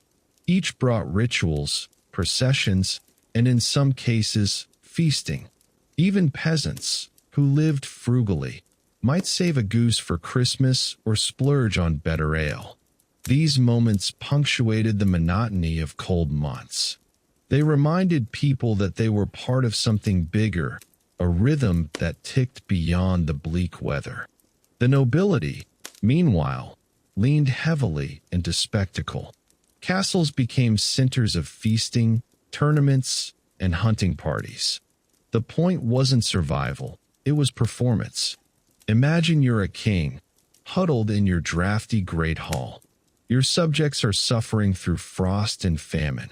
Each brought rituals, processions, and in some cases, feasting. Even peasants, who lived frugally, might save a goose for Christmas or splurge on better ale. These moments punctuated the monotony of cold months. They reminded people that they were part of something bigger, a rhythm that ticked beyond the bleak weather. The nobility, meanwhile, leaned heavily into spectacle. Castles became centers of feasting, tournaments, and hunting parties. The point wasn't survival, it was performance. Imagine you're a king, huddled in your drafty great hall. Your subjects are suffering through frost and famine.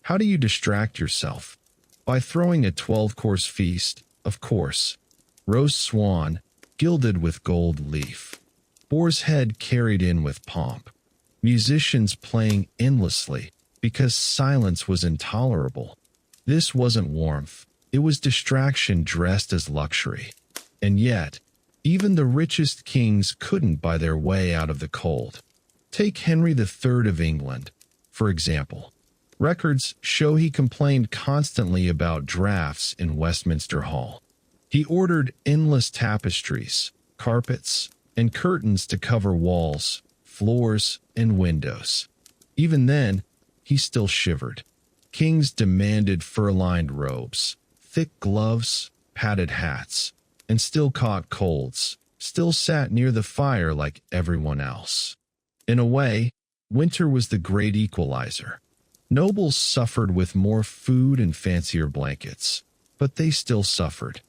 How do you distract yourself? By throwing a 12-course feast, of course. Roast swan, gilded with gold leaf. Boar's head carried in with pomp. Musicians playing endlessly because silence was intolerable. This wasn't warmth. It was distraction dressed as luxury. And yet, even the richest kings couldn't buy their way out of the cold. Take Henry III of England, for example. Records show he complained constantly about drafts in Westminster Hall. He ordered endless tapestries, carpets, and curtains to cover walls, floors, and windows. Even then, he still shivered. Kings demanded fur-lined robes, thick gloves, padded hats, and still caught colds, still sat near the fire like everyone else. In a way, winter was the great equalizer. Nobles suffered with more food and fancier blankets, but they still suffered.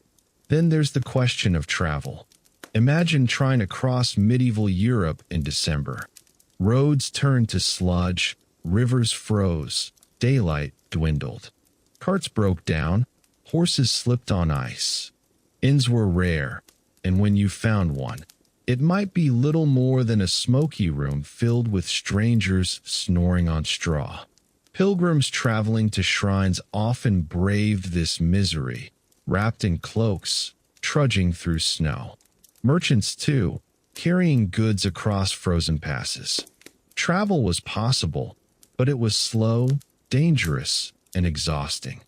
Then there's the question of travel. Imagine trying to cross medieval Europe in December. Roads turned to sludge, rivers froze, daylight dwindled. Carts broke down, horses slipped on ice. Inns were rare, and when you found one, it might be little more than a smoky room filled with strangers snoring on straw. Pilgrims traveling to shrines often braved this misery, wrapped in cloaks, trudging through snow. Merchants, too, carrying goods across frozen passes. Travel was possible, but it was slow, dangerous, and exhausting.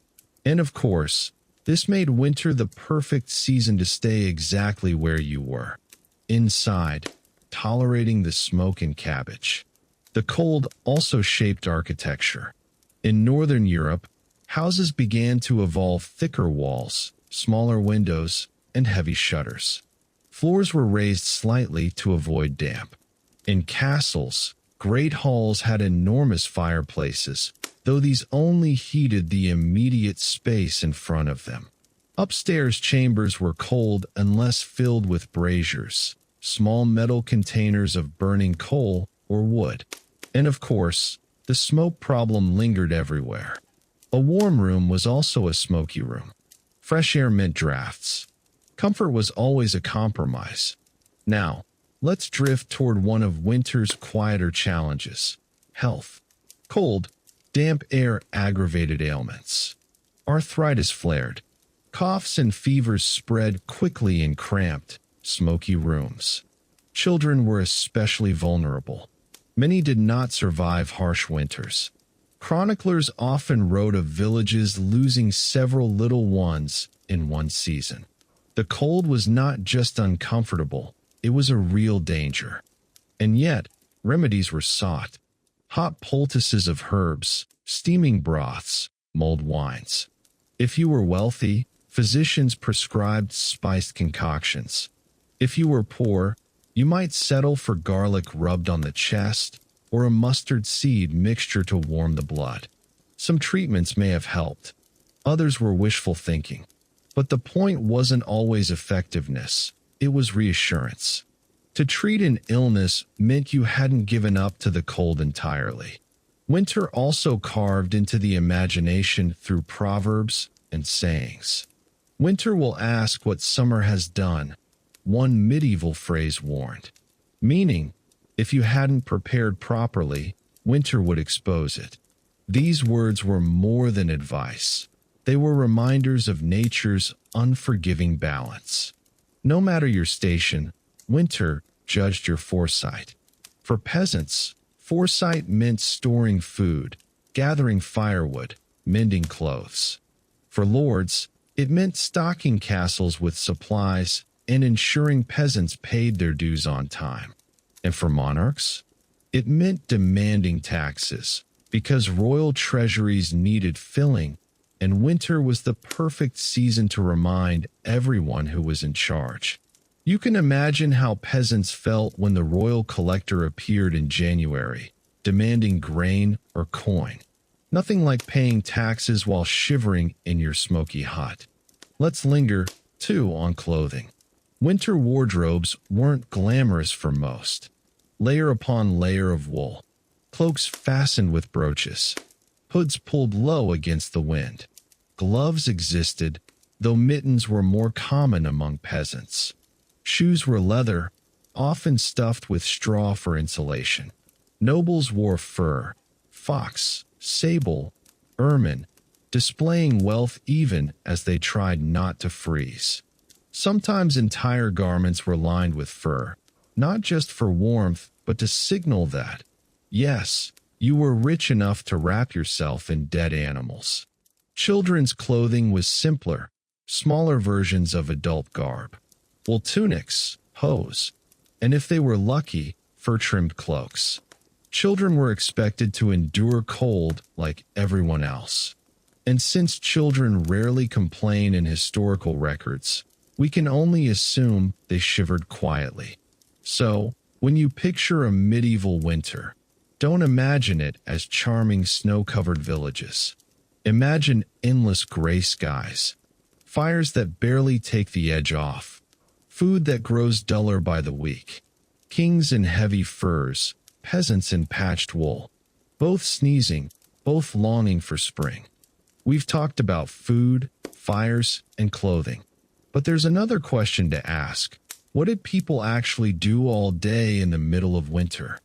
And of course, this made winter the perfect season to stay exactly where you were. Inside, tolerating the smoke and cabbage. The cold also shaped architecture. In Northern Europe, houses began to evolve thicker walls, smaller windows, and heavy shutters. Floors were raised slightly to avoid damp. In castles, great halls had enormous fireplaces, though these only heated the immediate space in front of them. Upstairs chambers were cold unless filled with braziers, small metal containers of burning coal or wood. And of course, the smoke problem lingered everywhere. A warm room was also a smoky room. Fresh air meant drafts. Comfort was always a compromise. Now, let's drift toward one of winter's quieter challenges: health. Cold, damp air aggravated ailments. Arthritis flared. Coughs and fevers spread quickly in cramped, smoky rooms. Children were especially vulnerable. Many did not survive harsh winters. Chroniclers often wrote of villages losing several little ones in one season. The cold was not just uncomfortable, it was a real danger. And yet, remedies were sought. Hot poultices of herbs, steaming broths, mulled wines. If you were wealthy, physicians prescribed spiced concoctions. If you were poor, you might settle for garlic rubbed on the chest or a mustard seed mixture to warm the blood. Some treatments may have helped. Others were wishful thinking. But the point wasn't always effectiveness. It was reassurance. To treat an illness meant you hadn't given up to the cold entirely. Winter also carved into the imagination through proverbs and sayings. Winter will ask what summer has done, one medieval phrase warned. Meaning, if you hadn't prepared properly, winter would expose it. These words were more than advice. They were reminders of nature's unforgiving balance. No matter your station, winter judged your foresight. For peasants, foresight meant storing food, gathering firewood, mending clothes. For lords, It meant stocking castles with supplies and ensuring peasants paid their dues on time. And for monarchs, it meant demanding taxes, because royal treasuries needed filling, and winter was the perfect season to remind everyone who was in charge. You can imagine how peasants felt when the royal collector appeared in January, demanding grain or coin. Nothing like paying taxes while shivering in your smoky hut. Let's linger, too, on clothing. Winter wardrobes weren't glamorous for most. Layer upon layer of wool, cloaks fastened with brooches, hoods pulled low against the wind. Gloves existed, though mittens were more common among peasants. Shoes were leather, often stuffed with straw for insulation. Nobles wore fur, fox, sable, ermine, displaying wealth even as they tried not to freeze. Sometimes entire garments were lined with fur, not just for warmth, but to signal that, yes, you were rich enough to wrap yourself in dead animals. Children's clothing was simpler, smaller versions of adult garb. Wool tunics, hose, and if they were lucky, fur-trimmed cloaks. Children were expected to endure cold like everyone else. And since children rarely complain in historical records, we can only assume they shivered quietly. So, when you picture a medieval winter, don't imagine it as charming snow-covered villages. Imagine endless gray skies, fires that barely take the edge off, food that grows duller by the week, kings in heavy furs, peasants in patched wool, both sneezing, both longing for spring. We've talked about food, fires, and clothing. But there's another question to ask. What did people actually do all day in the middle of winter?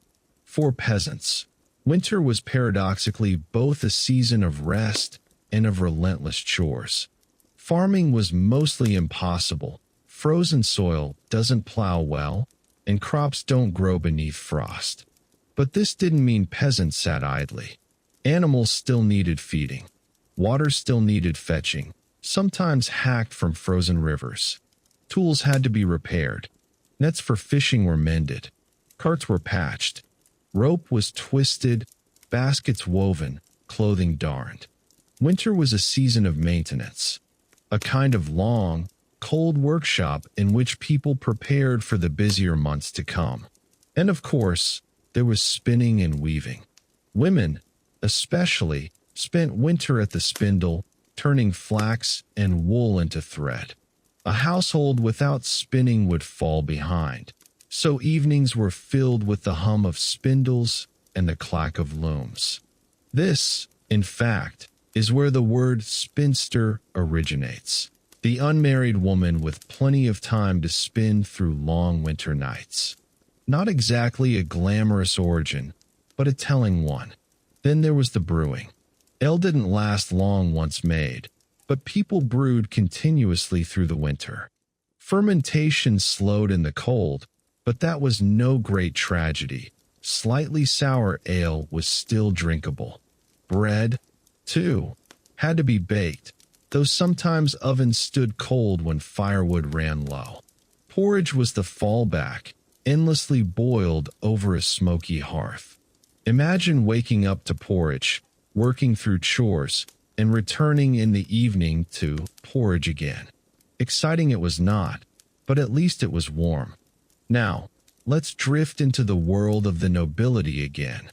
For peasants, winter was paradoxically both a season of rest and of relentless chores. Farming was mostly impossible. Frozen soil doesn't plow well, and crops don't grow beneath frost. But this didn't mean peasants sat idly. Animals still needed feeding. Water still needed fetching, sometimes hacked from frozen rivers. Tools had to be repaired. Nets for fishing were mended. Carts were patched. Rope was twisted, baskets woven, clothing darned. Winter was a season of maintenance, a kind of long, cold workshop in which people prepared for the busier months to come. And of course, there was spinning and weaving. Women, especially, spent winter at the spindle, turning flax and wool into thread. A household without spinning would fall behind, so evenings were filled with the hum of spindles and the clack of looms. This, in fact, is where the word spinster originates. The unmarried woman with plenty of time to spin through long winter nights. Not exactly a glamorous origin, but a telling one. Then there was the brewing. Ale didn't last long once made, but people brewed continuously through the winter. Fermentation slowed in the cold, but that was no great tragedy. Slightly sour ale was still drinkable. Bread, too, had to be baked, though sometimes ovens stood cold when firewood ran low. Porridge was the fallback, endlessly boiled over a smoky hearth. Imagine waking up to porridge, working through chores, and returning in the evening to porridge again. Exciting it was not, but at least it was warm. Now, let's drift into the world of the nobility again.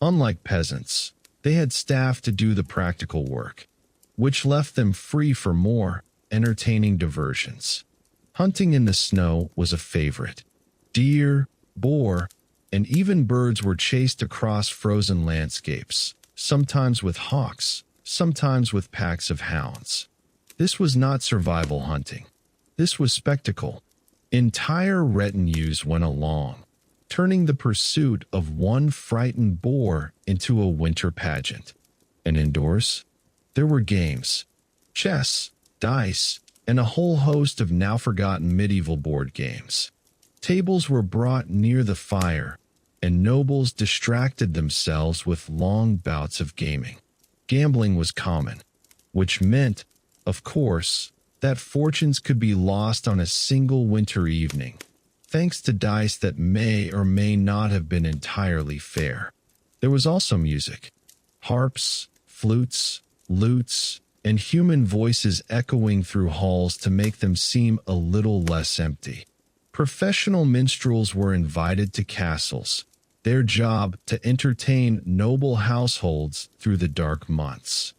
Unlike peasants, they had staff to do the practical work, which left them free for more entertaining diversions. Hunting in the snow was a favorite. Deer, boar, and even birds were chased across frozen landscapes, sometimes with hawks, sometimes with packs of hounds. This was not survival hunting. This was spectacle. Entire retinues went along, turning the pursuit of one frightened boar into a winter pageant. And indoors, there were games, chess, dice, and a whole host of now-forgotten medieval board games. Tables were brought near the fire, and nobles distracted themselves with long bouts of gaming. Gambling was common, which meant, of course, that fortunes could be lost on a single winter evening, thanks to dice that may or may not have been entirely fair. There was also music. Harps, flutes, lutes, and human voices echoing through halls to make them seem a little less empty. Professional minstrels were invited to castles, their job to entertain noble households through the dark months.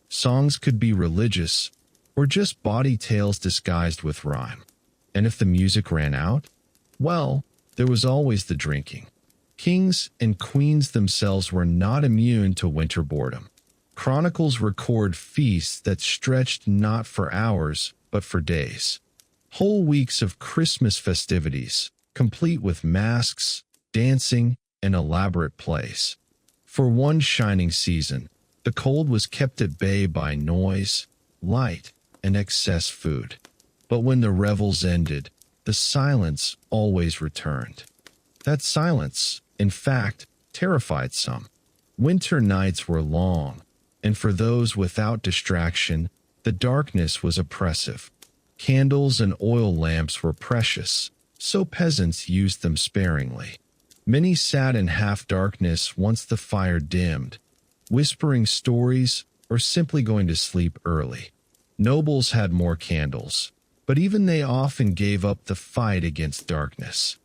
Songs could be religious, or just bawdy tales disguised with rhyme. And if the music ran out, well, there was always the drinking. Kings and queens themselves were not immune to winter boredom. Chronicles record feasts that stretched not for hours, but for days. Whole weeks of Christmas festivities, complete with masks, dancing, and elaborate plays. For one shining season, the cold was kept at bay by noise, light, and excess food. But when the revels ended, the silence always returned. That silence, in fact, terrified some. Winter nights were long, and for those without distraction, the darkness was oppressive. Candles and oil lamps were precious, so peasants used them sparingly. Many sat in half-darkness once the fire dimmed, whispering stories or simply going to sleep early. Nobles had more candles, but even they often gave up the fight against darkness.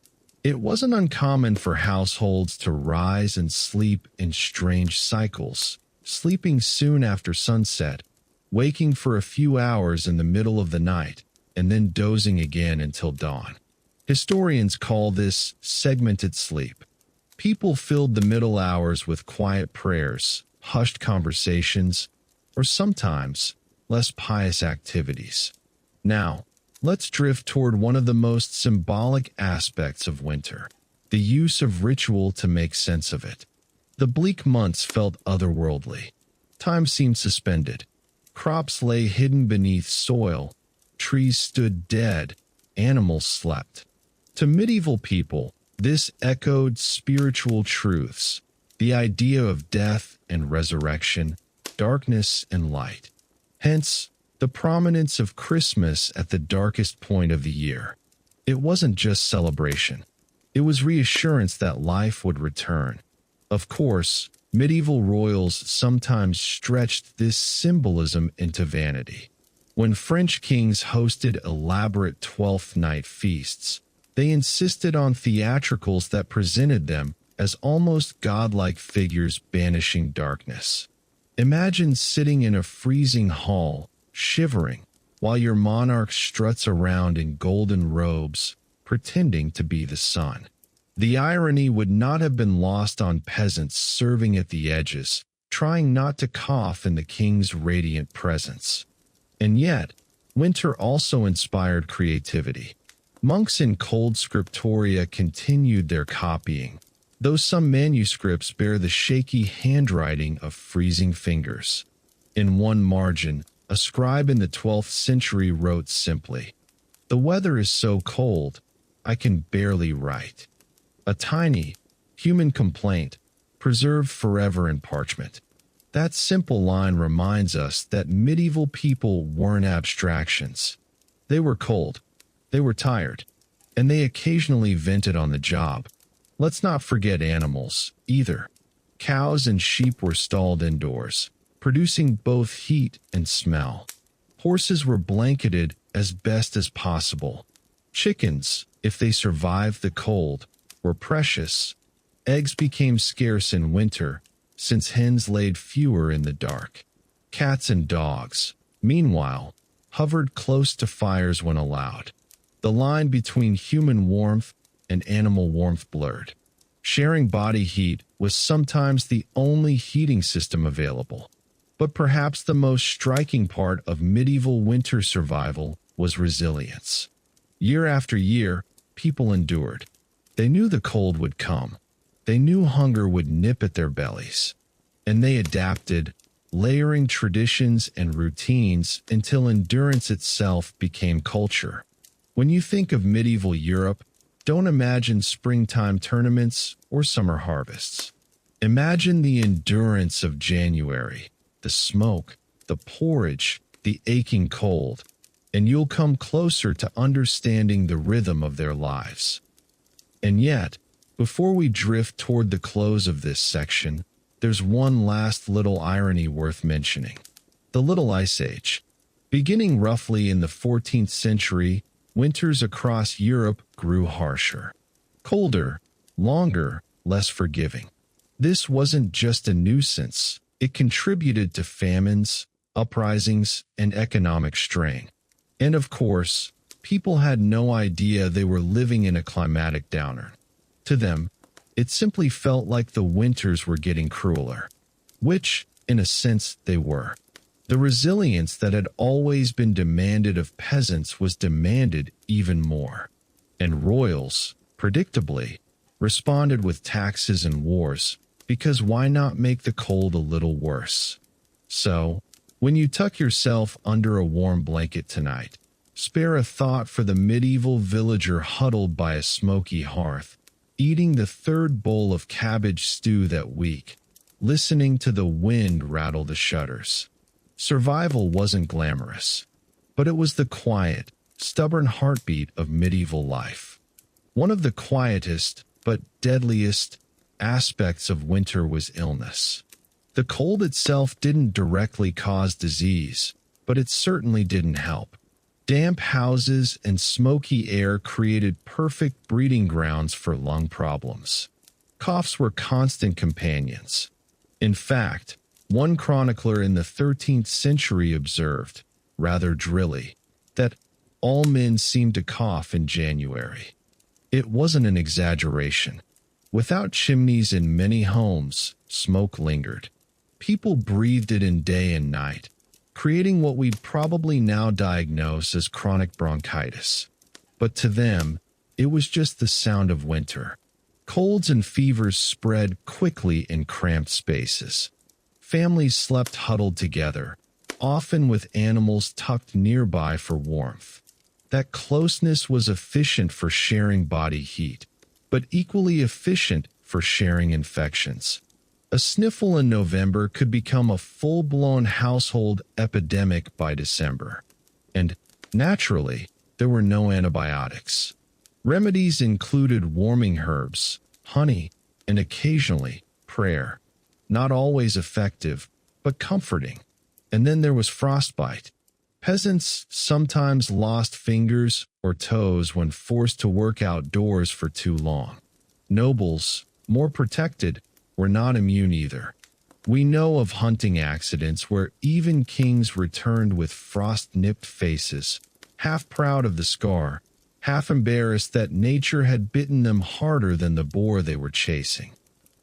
It wasn't uncommon for households to rise and sleep in strange cycles, sleeping soon after sunset, waking for a few hours in the middle of the night, and then dozing again until dawn. Historians call this segmented sleep. People filled the middle hours with quiet prayers, hushed conversations, or sometimes less pious activities. Now, let's drift toward one of the most symbolic aspects of winter, the use of ritual to make sense of it. The bleak months felt otherworldly. Time seemed suspended. Crops lay hidden beneath soil, trees stood dead, animals slept. To medieval people, this echoed spiritual truths, the idea of death and resurrection, darkness and light. Hence, the prominence of Christmas at the darkest point of the year. It wasn't just celebration. It was reassurance that life would return. Of course, medieval royals sometimes stretched this symbolism into vanity. When French kings hosted elaborate Twelfth Night feasts, they insisted on theatricals that presented them as almost godlike figures banishing darkness. Imagine sitting in a freezing hall, shivering, while your monarch struts around in golden robes, pretending to be the sun. The irony would not have been lost on peasants serving at the edges, trying not to cough in the king's radiant presence. And yet, winter also inspired creativity. Monks in cold scriptoria continued their copying, though some manuscripts bear the shaky handwriting of freezing fingers. In one margin, a scribe in the 12th century wrote simply, "The weather is so cold, I can barely write." A tiny, human complaint, preserved forever in parchment. That simple line reminds us that medieval people weren't abstractions. They were cold, they were tired, and they occasionally vented on the job. Let's not forget animals, either. Cows and sheep were stalled indoors, producing both heat and smell. Horses were blanketed as best as possible. Chickens, if they survived the cold, were precious. Eggs became scarce in winter, since hens laid fewer in the dark. Cats and dogs, meanwhile, hovered close to fires when allowed. The line between human warmth and animal warmth blurred. Sharing body heat was sometimes the only heating system available. But perhaps the most striking part of medieval winter survival was resilience. Year after year, people endured. They knew the cold would come. They knew hunger would nip at their bellies. And they adapted, layering traditions and routines until endurance itself became culture. When you think of medieval Europe, don't imagine springtime tournaments or summer harvests. Imagine the endurance of January, the smoke, the porridge, the aching cold. and you'll come closer to understanding the rhythm of their lives. And yet, before we drift toward the close of this section, there's one last little irony worth mentioning. The Little Ice Age. Beginning roughly in the 14th century, winters across Europe grew harsher. Colder, longer, less forgiving. This wasn't just a nuisance, it contributed to famines, uprisings, and economic strain. And of course, people had no idea they were living in a climatic downer. To them, it simply felt like the winters were getting crueler, which, in a sense, they were. The resilience that had always been demanded of peasants was demanded even more. And royals, predictably, responded with taxes and wars, because why not make the cold a little worse? So, when you tuck yourself under a warm blanket tonight, spare a thought for the medieval villager huddled by a smoky hearth, eating the third bowl of cabbage stew that week, listening to the wind rattle the shutters. Survival wasn't glamorous, but it was the quiet, stubborn heartbeat of medieval life. One of the quietest, but deadliest, aspects of winter was illness. The cold itself didn't directly cause disease, but it certainly didn't help. Damp houses and smoky air created perfect breeding grounds for lung problems. Coughs were constant companions. In fact, one chronicler in the 13th century observed, rather drily, that all men seemed to cough in January. It wasn't an exaggeration. Without chimneys in many homes, smoke lingered. People breathed it in day and night, creating what we'd probably now diagnose as chronic bronchitis. But to them, it was just the sound of winter. Colds and fevers spread quickly in cramped spaces. Families slept huddled together, often with animals tucked nearby for warmth. That closeness was efficient for sharing body heat, but equally efficient for sharing infections. A sniffle in November could become a full-blown household epidemic by December. And, naturally, there were no antibiotics. Remedies included warming herbs, honey, and occasionally, prayer. Not always effective, but comforting. And then there was frostbite. Peasants sometimes lost fingers or toes when forced to work outdoors for too long. Nobles, more protected, were not immune either. We know of hunting accidents where even kings returned with frost-nipped faces, half proud of the scar, half embarrassed that nature had bitten them harder than the boar they were chasing.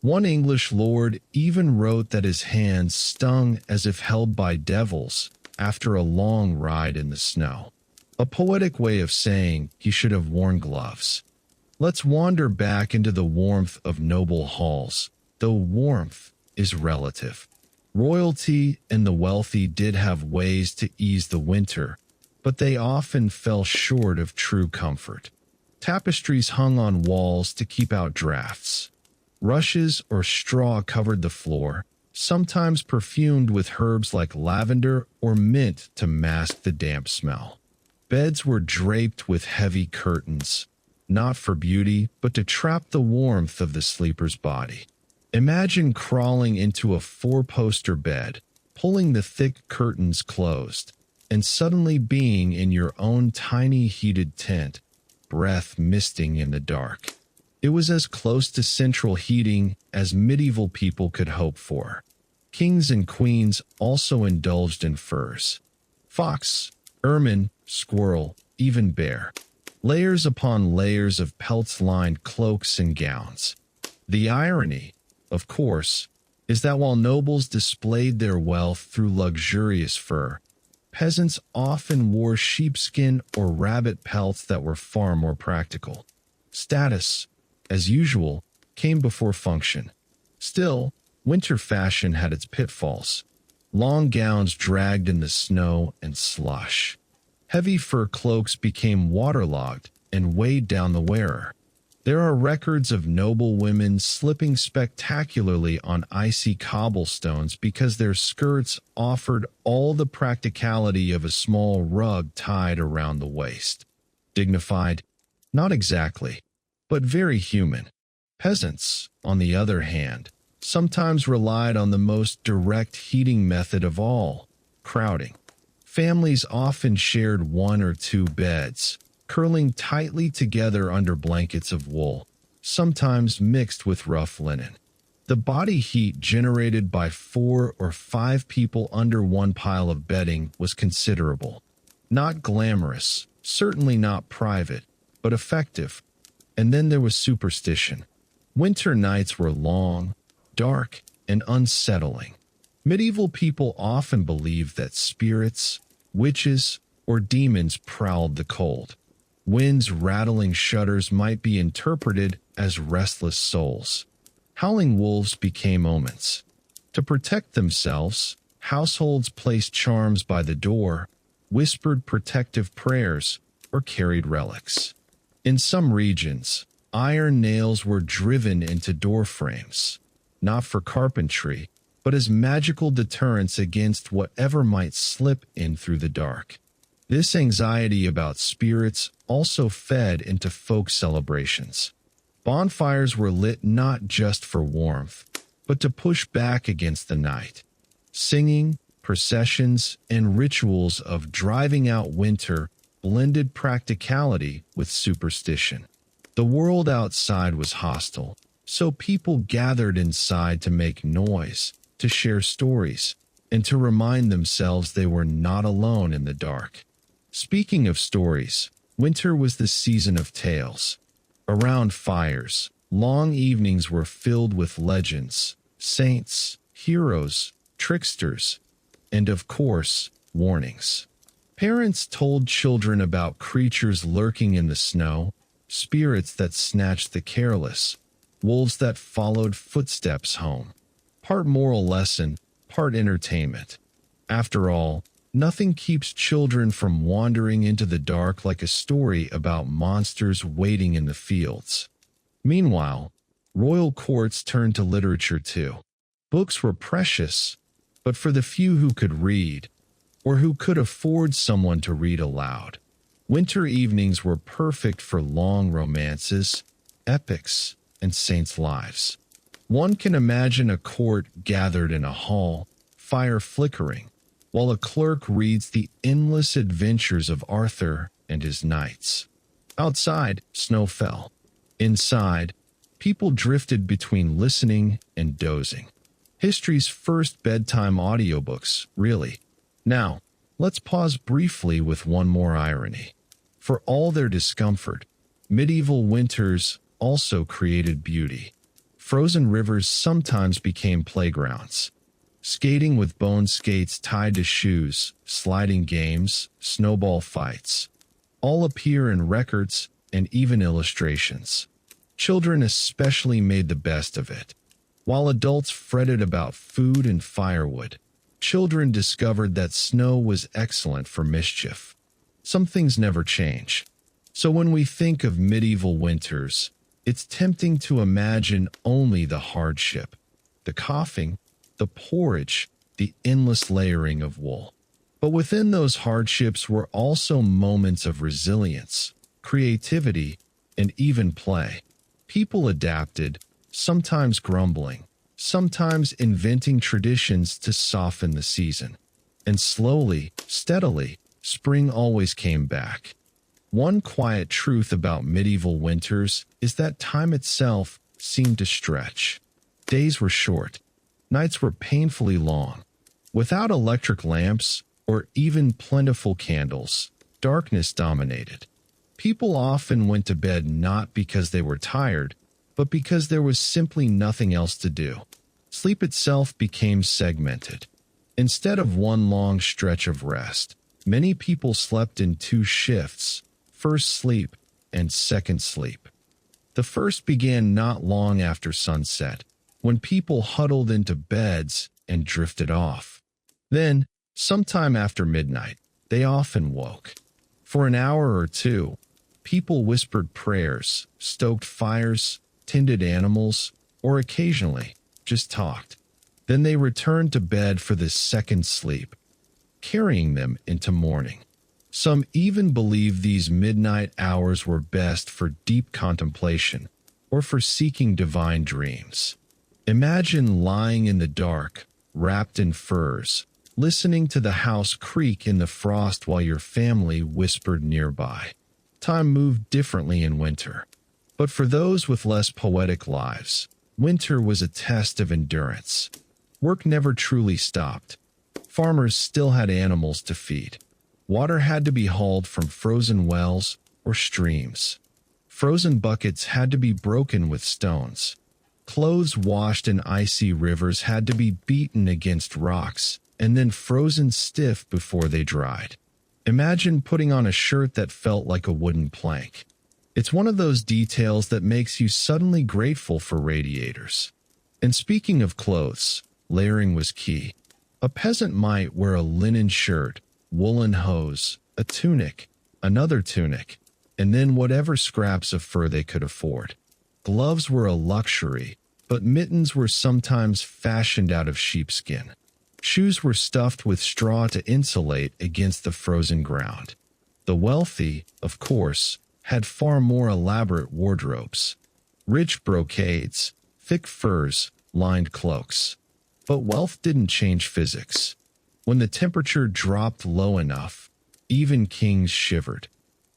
One English lord even wrote that his hands stung as if held by devils after a long ride in the snow. A poetic way of saying he should have worn gloves. Let's wander back into the warmth of noble halls, though warmth is relative. Royalty and the wealthy did have ways to ease the winter, but they often fell short of true comfort. Tapestries hung on walls to keep out drafts. Rushes or straw covered the floor, sometimes perfumed with herbs like lavender or mint to mask the damp smell. Beds were draped with heavy curtains, not for beauty, but to trap the warmth of the sleeper's body. Imagine crawling into a four-poster bed, pulling the thick curtains closed, and suddenly being in your own tiny heated tent, breath misting in the dark. It was as close to central heating as medieval people could hope for. Kings and queens also indulged in furs. Fox, ermine, squirrel, even bear. Layers upon layers of pelts-lined cloaks and gowns. The irony, of course, is that while nobles displayed their wealth through luxurious fur, peasants often wore sheepskin or rabbit pelts that were far more practical. Status, as usual, came before function. Still, winter fashion had its pitfalls. Long gowns dragged in the snow and slush. Heavy fur cloaks became waterlogged and weighed down the wearer. There are records of noble women slipping spectacularly on icy cobblestones because their skirts offered all the practicality of a small rug tied around the waist. Dignified? Not exactly, but very human. Peasants, on the other hand, sometimes relied on the most direct heating method of all, crowding. Families often shared one or two beds, curling tightly together under blankets of wool, sometimes mixed with rough linen. The body heat generated by 4 or 5 people under one pile of bedding was considerable. Not glamorous, certainly not private, but effective. And then there was superstition. Winter nights were long, dark, and unsettling. Medieval people often believed that spirits, witches, or demons prowled the cold. Winds rattling shutters might be interpreted as restless souls. Howling wolves became omens. To protect themselves, households placed charms by the door, whispered protective prayers, or carried relics. In some regions, iron nails were driven into door frames, not for carpentry, but as magical deterrents against whatever might slip in through the dark. This anxiety about spirits also fed into folk celebrations. Bonfires were lit not just for warmth, but to push back against the night. Singing, processions, and rituals of driving out winter blended practicality with superstition. The world outside was hostile, so people gathered inside to make noise, to share stories, and to remind themselves they were not alone in the dark. Speaking of stories, winter was the season of tales. Around fires, long evenings were filled with legends, saints, heroes, tricksters, and of course, warnings. Parents told children about creatures lurking in the snow, spirits that snatched the careless, wolves that followed footsteps home. Part moral lesson, part entertainment. After all, nothing keeps children from wandering into the dark like a story about monsters waiting in the fields. Meanwhile, royal courts turned to literature too. Books were precious, but for the few who could read, or who could afford someone to read aloud. Winter evenings were perfect for long romances, epics, and saints' lives. One can imagine a court gathered in a hall, fire flickering, while a clerk reads the endless adventures of Arthur and his knights. Outside, snow fell. Inside, people drifted between listening and dozing. History's first bedtime audiobooks, really. Now, let's pause briefly with one more irony. For all their discomfort, medieval winters also created beauty. Frozen rivers sometimes became playgrounds. Skating with bone skates tied to shoes, sliding games, snowball fights, all appear in records and even illustrations. Children especially made the best of it. While adults fretted about food and firewood, children discovered that snow was excellent for mischief. Some things never change. So when we think of medieval winters, it's tempting to imagine only the hardship, the coughing, the porridge, the endless layering of wool. But within those hardships were also moments of resilience, creativity, and even play. People adapted, sometimes grumbling, sometimes inventing traditions to soften the season. And slowly, steadily, spring always came back. One quiet truth about medieval winters is that time itself seemed to stretch. Days were short. Nights were painfully long. Without electric lamps or even plentiful candles, darkness dominated. People often went to bed not because they were tired, but because there was simply nothing else to do. Sleep itself became segmented. Instead of one long stretch of rest, many people slept in 2 shifts, first sleep and second sleep. The first began not long after sunset, when people huddled into beds and drifted off. Then, sometime after midnight, they often woke. For an hour or two, People whispered prayers, stoked fires, tended animals, or occasionally just talked. Then they returned to bed for this second sleep, carrying them into morning. Some even believed these midnight hours were best for deep contemplation or for seeking divine dreams. Imagine lying in the dark, wrapped in furs, listening to the house creak in the frost while your family whispered nearby. Time moved differently in winter. But for those with less poetic lives, winter was a test of endurance. Work never truly stopped. Farmers still had animals to feed. Water had to be hauled from frozen wells or streams. Frozen buckets had to be broken with stones. Clothes washed in icy rivers had to be beaten against rocks and then frozen stiff before they dried. Imagine putting on a shirt that felt like a wooden plank. It's one of those details that makes you suddenly grateful for radiators. And speaking of clothes, layering was key. A peasant might wear a linen shirt, woolen hose, a tunic, another tunic, and then whatever scraps of fur they could afford. Gloves were a luxury, but mittens were sometimes fashioned out of sheepskin. Shoes were stuffed with straw to insulate against the frozen ground. The wealthy, of course, had far more elaborate wardrobes. Rich brocades, thick furs, lined cloaks. But wealth didn't change physics. When the temperature dropped low enough, even kings shivered.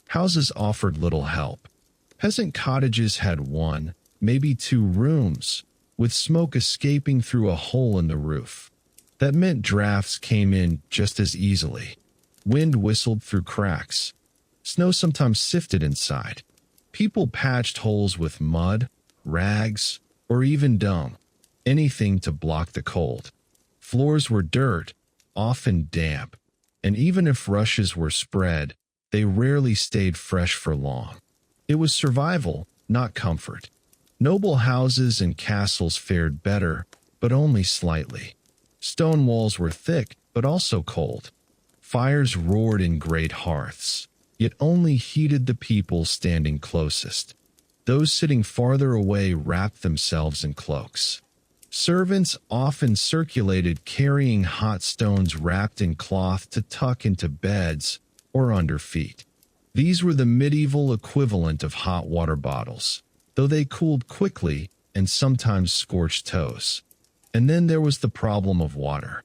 Houses offered little help. Peasant cottages had one, maybe two rooms, with smoke escaping through a hole in the roof. That meant drafts came in just as easily. Wind whistled through cracks. Snow sometimes sifted inside. People patched holes with mud, rags, or even dung, anything to block the cold. Floors were dirt, often damp, and even if rushes were spread, they rarely stayed fresh for long. It was survival, not comfort. Noble houses and castles fared better, but only slightly. Stone walls were thick, but also cold. Fires roared in great hearths, yet only heated the people standing closest. Those sitting farther away wrapped themselves in cloaks. Servants often circulated carrying hot stones wrapped in cloth to tuck into beds or under feet. These were the medieval equivalent of hot water bottles, though they cooled quickly and sometimes scorched toes. And then there was the problem of water.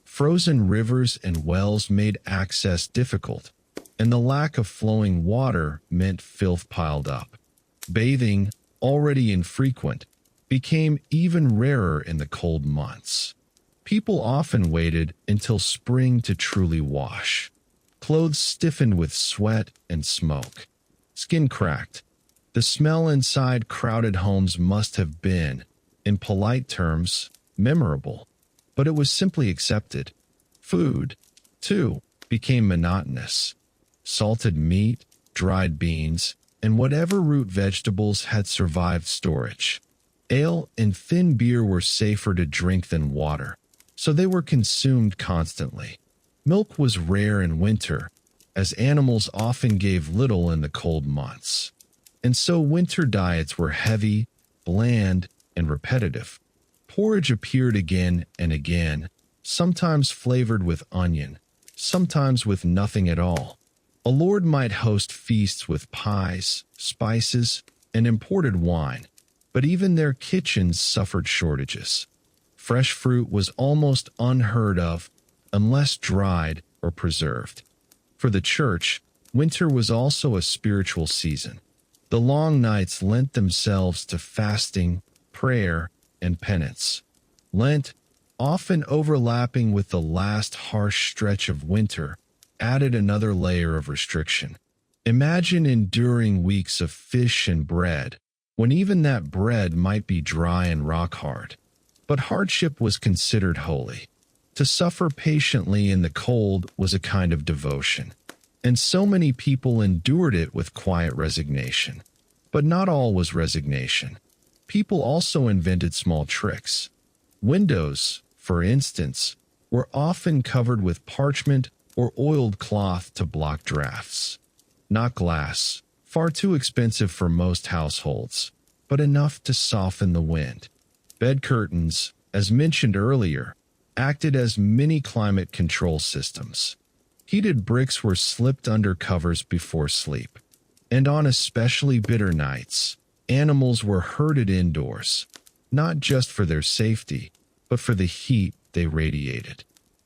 Frozen rivers and wells made access difficult, and the lack of flowing water meant filth piled up. Bathing, already infrequent, became even rarer in the cold months. People often waited until spring to truly wash. Clothes stiffened with sweat and smoke. Skin cracked. The smell inside crowded homes must have been, in polite terms, memorable, but it was simply accepted. Food, too, became monotonous. Salted meat, dried beans, and whatever root vegetables had survived storage. Ale and thin beer were safer to drink than water, so they were consumed constantly. Milk was rare in winter, as animals often gave little in the cold months. And so winter diets were heavy, bland, and repetitive. Porridge appeared again and again, sometimes flavored with onion, sometimes with nothing at all. A lord might host feasts with pies, spices, and imported wine, but even their kitchens suffered shortages. Fresh fruit was almost unheard of unless dried or preserved. For the church, winter was also a spiritual season. The long nights lent themselves to fasting, prayer, and penance. Lent, often overlapping with the last harsh stretch of winter, added another layer of restriction. Imagine enduring weeks of fish and bread, when even that bread might be dry and rock-hard. But hardship was considered holy. To suffer patiently in the cold was a kind of devotion, and so many people endured it with quiet resignation. But not all was resignation. People also invented small tricks. Windows, for instance, were often covered with parchment or oiled cloth to block drafts. Not glass, Far too expensive for most households, but enough to soften the wind. Bed curtains, as mentioned earlier, acted as mini climate control systems. Heated bricks were slipped under covers before sleep. And on especially bitter nights, animals were herded indoors, not just for their safety, but for the heat they radiated.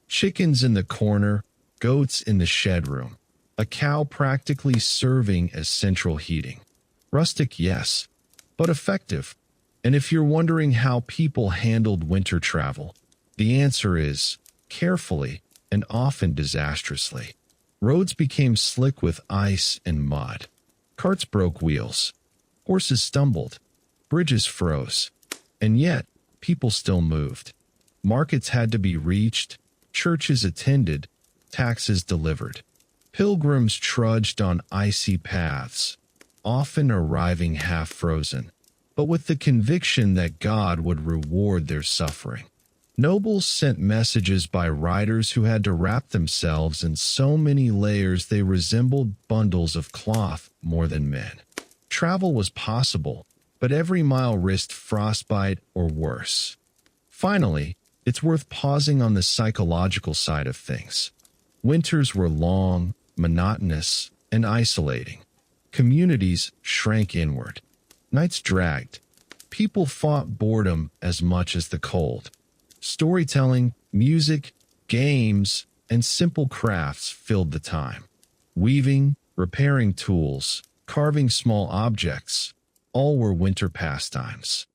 Chickens in the corner, goats in the shed room, a cow practically serving as central heating. Rustic, yes, but effective. And if you're wondering how people handled winter travel, the answer is carefully and often disastrously. Roads became slick with ice and mud. Carts broke wheels. Horses stumbled. Bridges froze. And yet, people still moved. Markets had to be reached, churches attended, taxes delivered. Pilgrims trudged on icy paths, often arriving half-frozen, but with the conviction that God would reward their suffering. Nobles sent messages by riders who had to wrap themselves in so many layers they resembled bundles of cloth more than men. Travel was possible, but every mile risked frostbite or worse. Finally, it's worth pausing on the psychological side of things. Winters were long, monotonous, and isolating. Communities shrank inward. Nights dragged. People fought boredom as much as the cold. Storytelling, music, games, and simple crafts filled the time. Weaving, repairing tools, carving small objects, all were winter pastimes.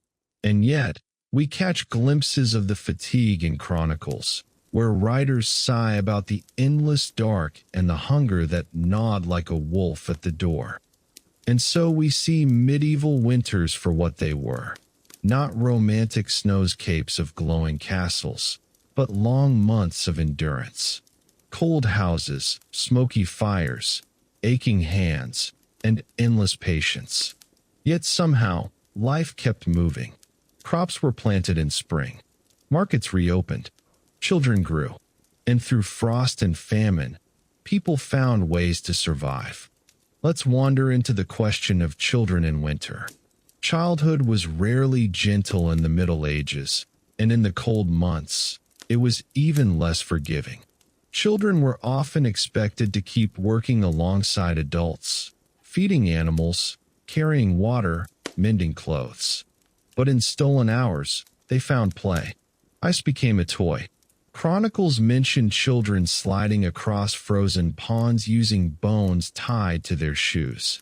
And yet, we catch glimpses of the fatigue in chronicles, where writers sigh about the endless dark and the hunger that gnawed like a wolf at the door. And so we see medieval winters for what they were. Not romantic snowscapes of glowing castles, but long months of endurance. Cold houses, smoky fires, aching hands, and endless patience. Yet somehow, life kept moving. Crops were planted in spring. Markets reopened. Children grew. And through frost and famine, people found ways to survive. Let's wander into the question of children in winter. Childhood was rarely gentle in the Middle Ages, and in the cold months, it was even less forgiving. Children were often expected to keep working alongside adults, feeding animals, carrying water, mending clothes. But in stolen hours, they found play. Ice became a toy. Chronicles mention children sliding across frozen ponds using bones tied to their shoes.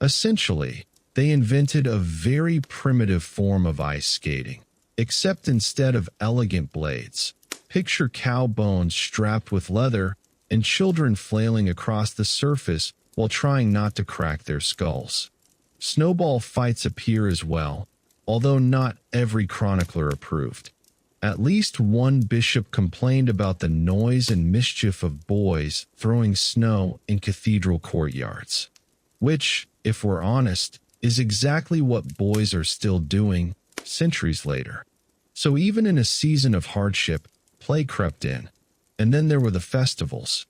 Essentially, they invented a very primitive form of ice skating, except instead of elegant blades, picture cow bones strapped with leather and children flailing across the surface while trying not to crack their skulls. Snowball fights appear as well, although not every chronicler approved. At least one bishop complained about the noise and mischief of boys throwing snow in cathedral courtyards, which, if we're honest, is exactly what boys are still doing centuries later. So even in a season of hardship, play crept in. And then there were the festivals.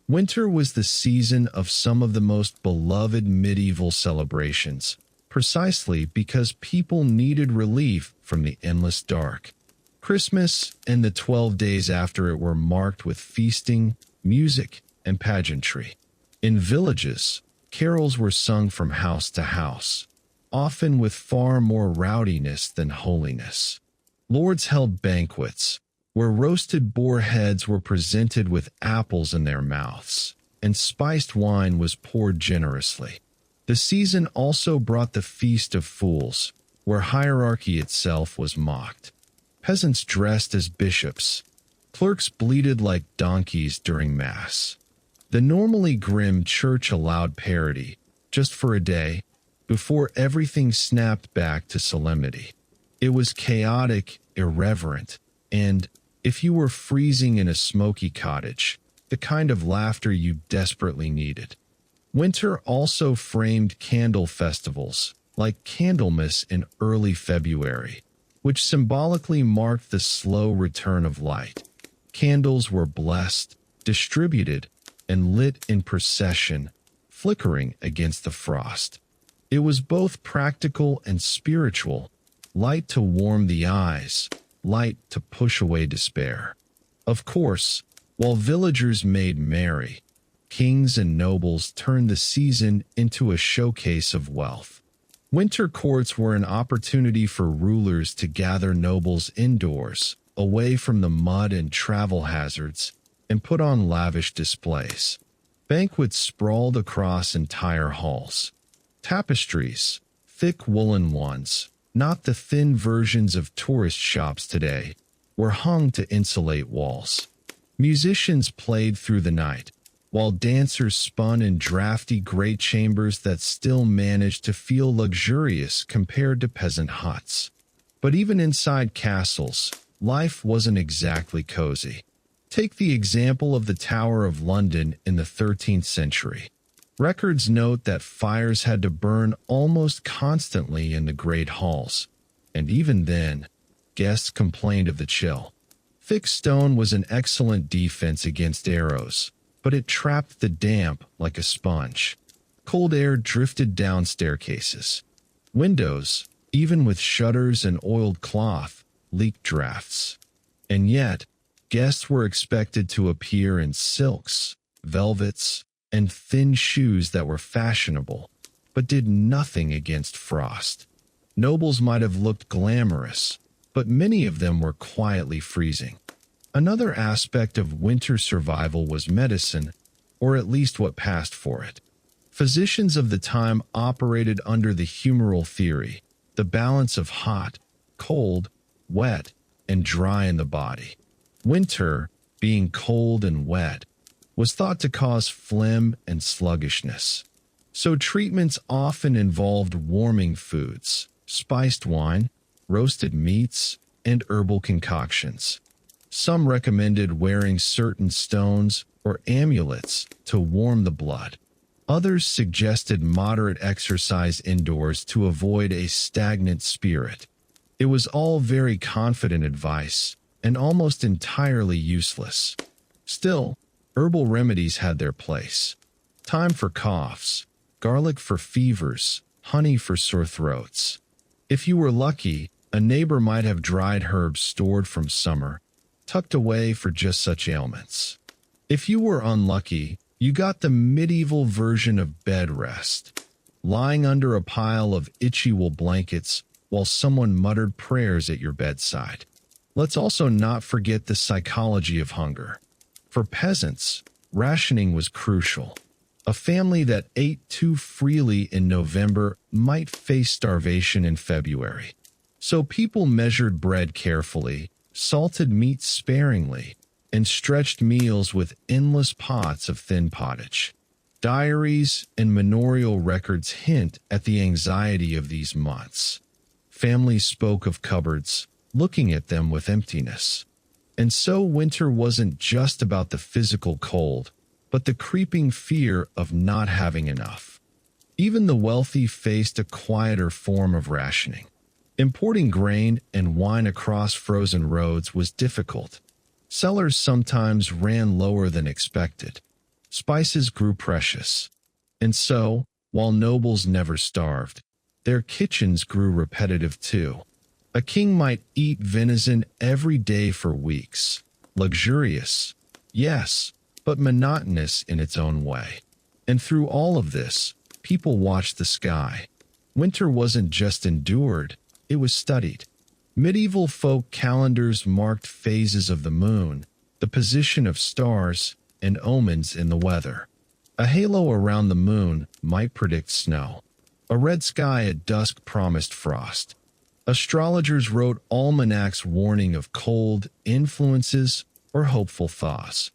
Winter was the season of some of the most beloved medieval celebrations, precisely because people needed relief from the endless dark. Christmas and the 12 days after it were marked with feasting, music, and pageantry. In villages, carols were sung from house to house, often with far more rowdiness than holiness. Lords held banquets, where roasted boar heads were presented with apples in their mouths, and spiced wine was poured generously. The season also brought the Feast of Fools, where hierarchy itself was mocked. Peasants dressed as bishops. Clerks bleated like donkeys during Mass. The normally grim church allowed parody, just for a day, before everything snapped back to solemnity. It was chaotic, irreverent, and, if you were freezing in a smoky cottage, the kind of laughter you desperately needed. Winter also framed candle festivals, like Candlemas in early February, which symbolically marked the slow return of light. Candles were blessed, distributed, and lit in procession, flickering against the frost. It was both practical and spiritual, light to warm the eyes, light to push away despair. Of course, while villagers made merry, kings and nobles turned the season into a showcase of wealth. Winter courts were an opportunity for rulers to gather nobles indoors, away from the mud and travel hazards, and put on lavish displays. Banquets sprawled across entire halls. Tapestries, thick woolen ones, not the thin versions of tourist shops today, were hung to insulate walls. Musicians played through the night, while dancers spun in drafty great chambers that still managed to feel luxurious compared to peasant huts. But even inside castles, life wasn't exactly cozy. Take the example of the Tower of London in the 13th century. Records note that fires had to burn almost constantly in the great halls, and even then, guests complained of the chill. Thick stone was an excellent defense against arrows, but it trapped the damp like a sponge. Cold air drifted down staircases. Windows, even with shutters and oiled cloth, leaked drafts. And yet, guests were expected to appear in silks, velvets, and thin shoes that were fashionable, but did nothing against frost. Nobles might have looked glamorous, but many of them were quietly freezing. Another aspect of winter survival was medicine, or at least what passed for it. Physicians of the time operated under the humoral theory, the balance of hot, cold, wet, and dry in the body. Winter, being cold and wet, was thought to cause phlegm and sluggishness. So treatments often involved warming foods, spiced wine, roasted meats, and herbal concoctions. Some recommended wearing certain stones or amulets to warm the blood. Others suggested moderate exercise indoors to avoid a stagnant spirit. It was all very confident advice and almost entirely useless. Still, herbal remedies had their place. Thyme for coughs, garlic for fevers, honey for sore throats. If you were lucky, a neighbor might have dried herbs stored from summer, tucked away for just such ailments. If you were unlucky, you got the medieval version of bed rest, lying under a pile of itchy wool blankets while someone muttered prayers at your bedside. Let's also not forget the psychology of hunger. For peasants, rationing was crucial. A family that ate too freely in November might face starvation in February. So people measured bread carefully, salted meat sparingly, and stretched meals with endless pots of thin pottage. Diaries and manorial records hint at the anxiety of these months. Families spoke of cupboards, looking at them with emptiness. And so winter wasn't just about the physical cold, but the creeping fear of not having enough. Even the wealthy faced a quieter form of rationing. Importing grain and wine across frozen roads was difficult. Cellars sometimes ran lower than expected. Spices grew precious. And so, while nobles never starved, their kitchens grew repetitive too. A king might eat venison every day for weeks. Luxurious, yes, but monotonous in its own way. And through all of this, people watched the sky. Winter wasn't just endured, it was studied. Medieval folk calendars marked phases of the moon, the position of stars, and omens in the weather. A halo around the moon might predict snow. A red sky at dusk promised frost. Astrologers wrote almanacs warning of cold influences or hopeful thaws.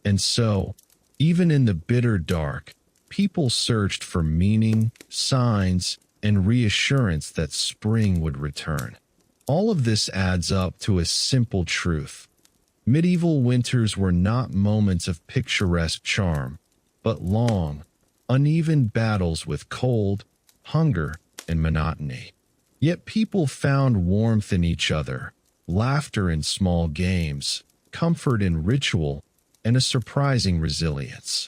And so, even in the bitter dark, people searched for meaning, signs, and reassurance that spring would return. All of this adds up to a simple truth. Medieval winters were not moments of picturesque charm, but long, uneven battles with cold, hunger, and monotony. Yet people found warmth in each other, laughter in small games, comfort in ritual, and a surprising resilience.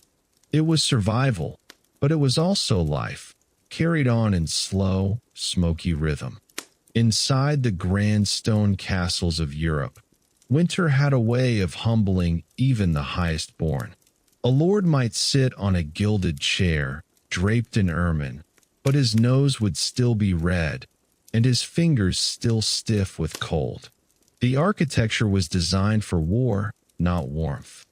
It was survival, but it was also life, carried on in slow, smoky rhythm. Inside the grand stone castles of Europe, winter had a way of humbling even the highest born. A lord might sit on a gilded chair, draped in ermine, but his nose would still be red, and his fingers still stiff with cold. The architecture was designed for war, not warmth.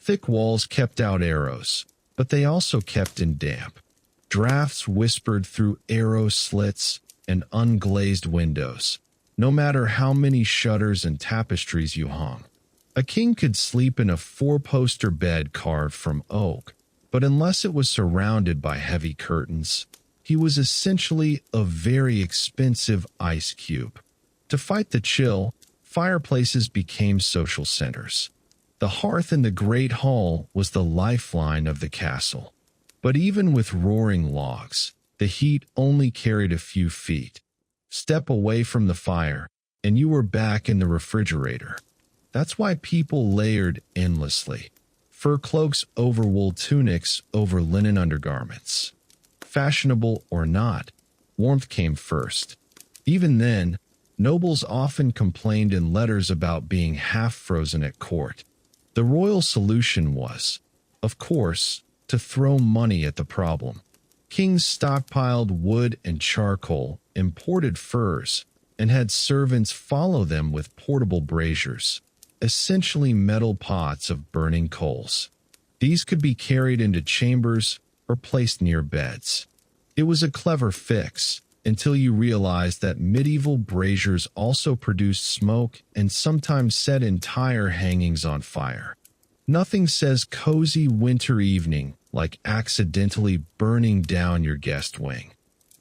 Thick walls kept out arrows, but they also kept in damp. Drafts whispered through arrow slits and unglazed windows, no matter how many shutters and tapestries you hung. A king could sleep in a four-poster bed carved from oak, but unless it was surrounded by heavy curtains, he was essentially a very expensive ice cube. To fight the chill, fireplaces became social centers. The hearth in the great hall was the lifeline of the castle. But even with roaring logs, the heat only carried a few feet. Step away from the fire, and you were back in the refrigerator. That's why people layered endlessly. Fur cloaks over wool tunics over linen undergarments. Fashionable or not, warmth came first. Even then, nobles often complained in letters about being half frozen at court. The royal solution was, of course, to throw money at the problem. Kings stockpiled wood and charcoal, imported furs, and had servants follow them with portable braziers, essentially metal pots of burning coals. These could be carried into chambers or placed near beds. It was a clever fix, until you realized that medieval braziers also produced smoke and sometimes set entire hangings on fire. Nothing says cozy winter evening like accidentally burning down your guest wing.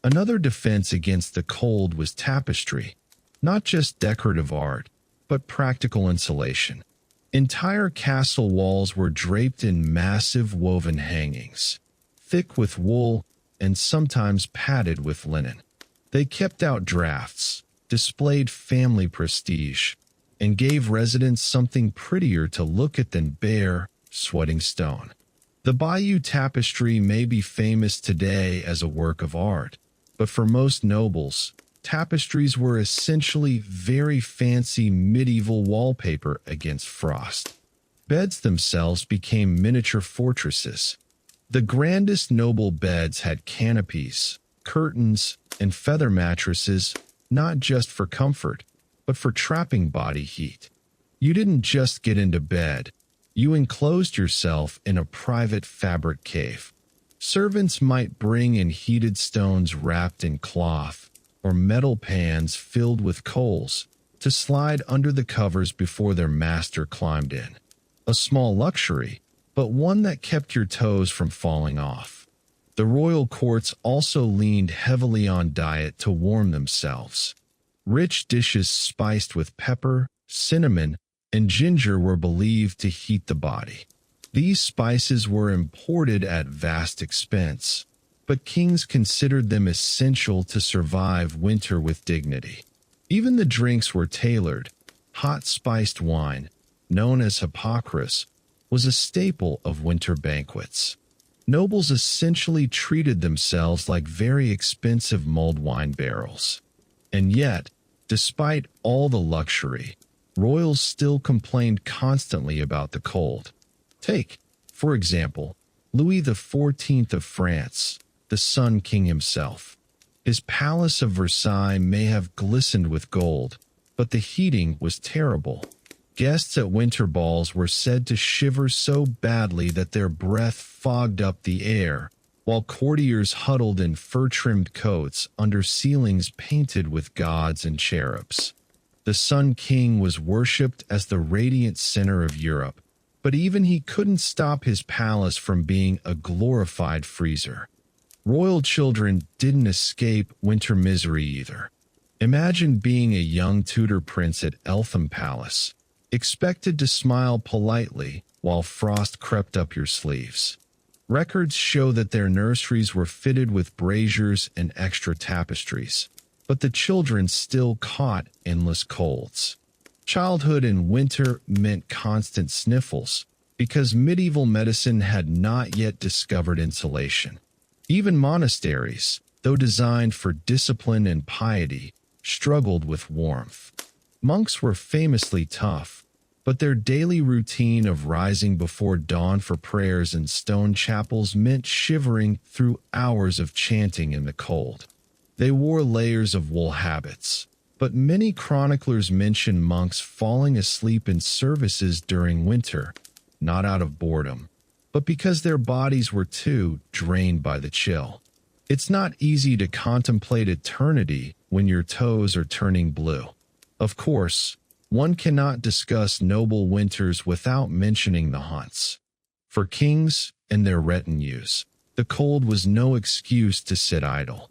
Another defense against the cold was tapestry, not just decorative art, but practical insulation. Entire castle walls were draped in massive woven hangings, thick with wool and sometimes padded with linen. They kept out drafts, displayed family prestige, and gave residents something prettier to look at than bare, sweating stone. The Bayeux tapestry may be famous today as a work of art, but for most nobles, tapestries were essentially very fancy medieval wallpaper against frost. Beds themselves became miniature fortresses. The grandest noble beds had canopies, curtains, and feather mattresses, not just for comfort, but for trapping body heat. You didn't just get into bed, you enclosed yourself in a private fabric cave. Servants might bring in heated stones wrapped in cloth, or metal pans filled with coals, to slide under the covers before their master climbed in. A small luxury, but one that kept your toes from falling off. The royal courts also leaned heavily on diet to warm themselves. Rich dishes spiced with pepper, cinnamon, and ginger were believed to heat the body. These spices were imported at vast expense, but kings considered them essential to survive winter with dignity. Even the drinks were tailored. Hot spiced wine, known as hypocras, was a staple of winter banquets. Nobles essentially treated themselves like very expensive mulled wine barrels. And yet, despite all the luxury, royals still complained constantly about the cold. Take, for example, Louis XIV of France, the Sun King himself. His palace of Versailles may have glistened with gold, but the heating was terrible. Guests at winter balls were said to shiver so badly that their breath fogged up the air, while courtiers huddled in fur-trimmed coats under ceilings painted with gods and cherubs. The Sun King was worshipped as the radiant center of Europe, but even he couldn't stop his palace from being a glorified freezer. Royal children didn't escape winter misery either. Imagine being a young Tudor prince at Eltham Palace, expected to smile politely while frost crept up your sleeves. Records show that their nurseries were fitted with braziers and extra tapestries, but the children still caught endless colds. Childhood in winter meant constant sniffles, because medieval medicine had not yet discovered insulation. Even monasteries, though designed for discipline and piety, struggled with warmth. Monks were famously tough, but their daily routine of rising before dawn for prayers in stone chapels meant shivering through hours of chanting in the cold. They wore layers of wool habits, but many chroniclers mention monks falling asleep in services during winter, not out of boredom, but because their bodies were too drained by the chill. It's not easy to contemplate eternity when your toes are turning blue. Of course, one cannot discuss noble winters without mentioning the hunts. For kings and their retinues, the cold was no excuse to sit idle.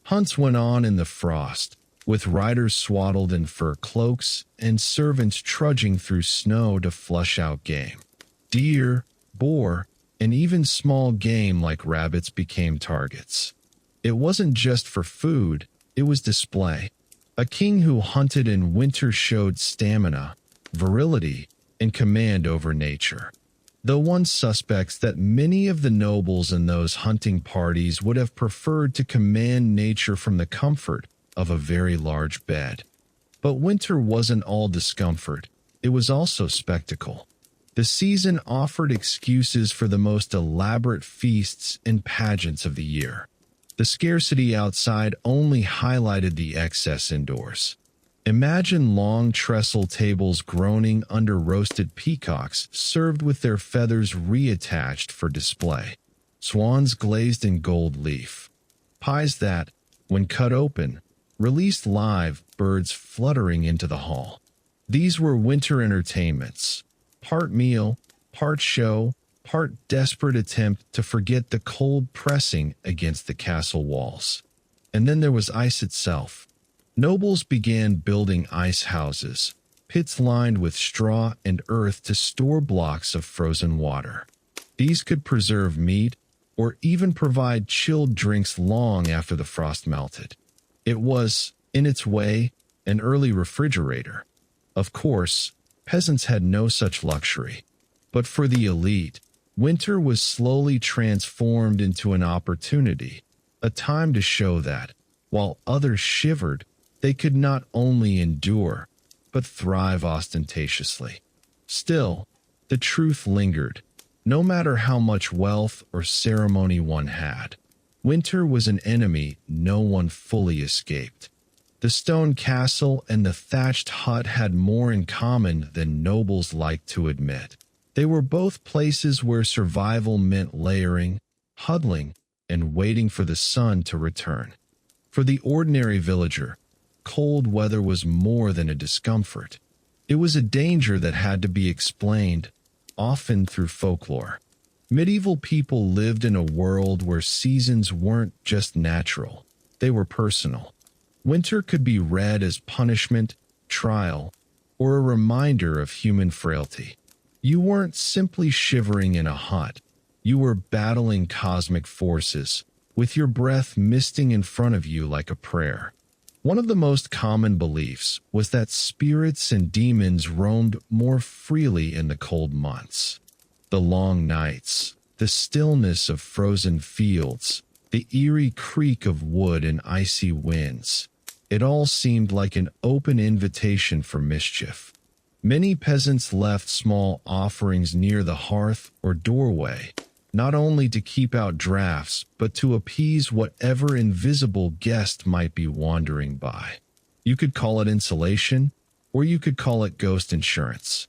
Hunts went on in the frost, with riders swaddled in fur cloaks and servants trudging through snow to flush out game. Deer, boar, and even small game like rabbits became targets. It wasn't just for food, it was display. A king who hunted in winter showed stamina, virility, and command over nature. Though one suspects that many of the nobles in those hunting parties would have preferred to command nature from the comfort of a very large bed. But winter wasn't all discomfort, it was also spectacle. The season offered excuses for the most elaborate feasts and pageants of the year. The scarcity outside only highlighted the excess indoors. Imagine long trestle tables groaning under roasted peacocks served with their feathers reattached for display, swans glazed in gold leaf, pies that, when cut open, released live birds fluttering into the hall. These were winter entertainments, part meal, part show, part desperate attempt to forget the cold pressing against the castle walls. And then there was ice itself. Nobles began building ice houses, pits lined with straw and earth to store blocks of frozen water. These could preserve meat or even provide chilled drinks long after the frost melted. It was, in its way, an early refrigerator. Of course, peasants had no such luxury. But for the elite, winter was slowly transformed into an opportunity, a time to show that, while others shivered, they could not only endure, but thrive ostentatiously. Still, the truth lingered. No matter how much wealth or ceremony one had, winter was an enemy no one fully escaped. The stone castle and the thatched hut had more in common than nobles liked to admit. They were both places where survival meant layering, huddling, and waiting for the sun to return. For the ordinary villager, cold weather was more than a discomfort. It was a danger that had to be explained, often through folklore. Medieval people lived in a world where seasons weren't just natural, they were personal. Winter could be read as punishment, trial, or a reminder of human frailty. You weren't simply shivering in a hut, you were battling cosmic forces, with your breath misting in front of you like a prayer. One of the most common beliefs was that spirits and demons roamed more freely in the cold months. The long nights, the stillness of frozen fields, the eerie creak of wood and icy winds. It all seemed like an open invitation for mischief. Many peasants left small offerings near the hearth or doorway, not only to keep out drafts, but to appease whatever invisible guest might be wandering by. You could call it insulation, or you could call it ghost insurance.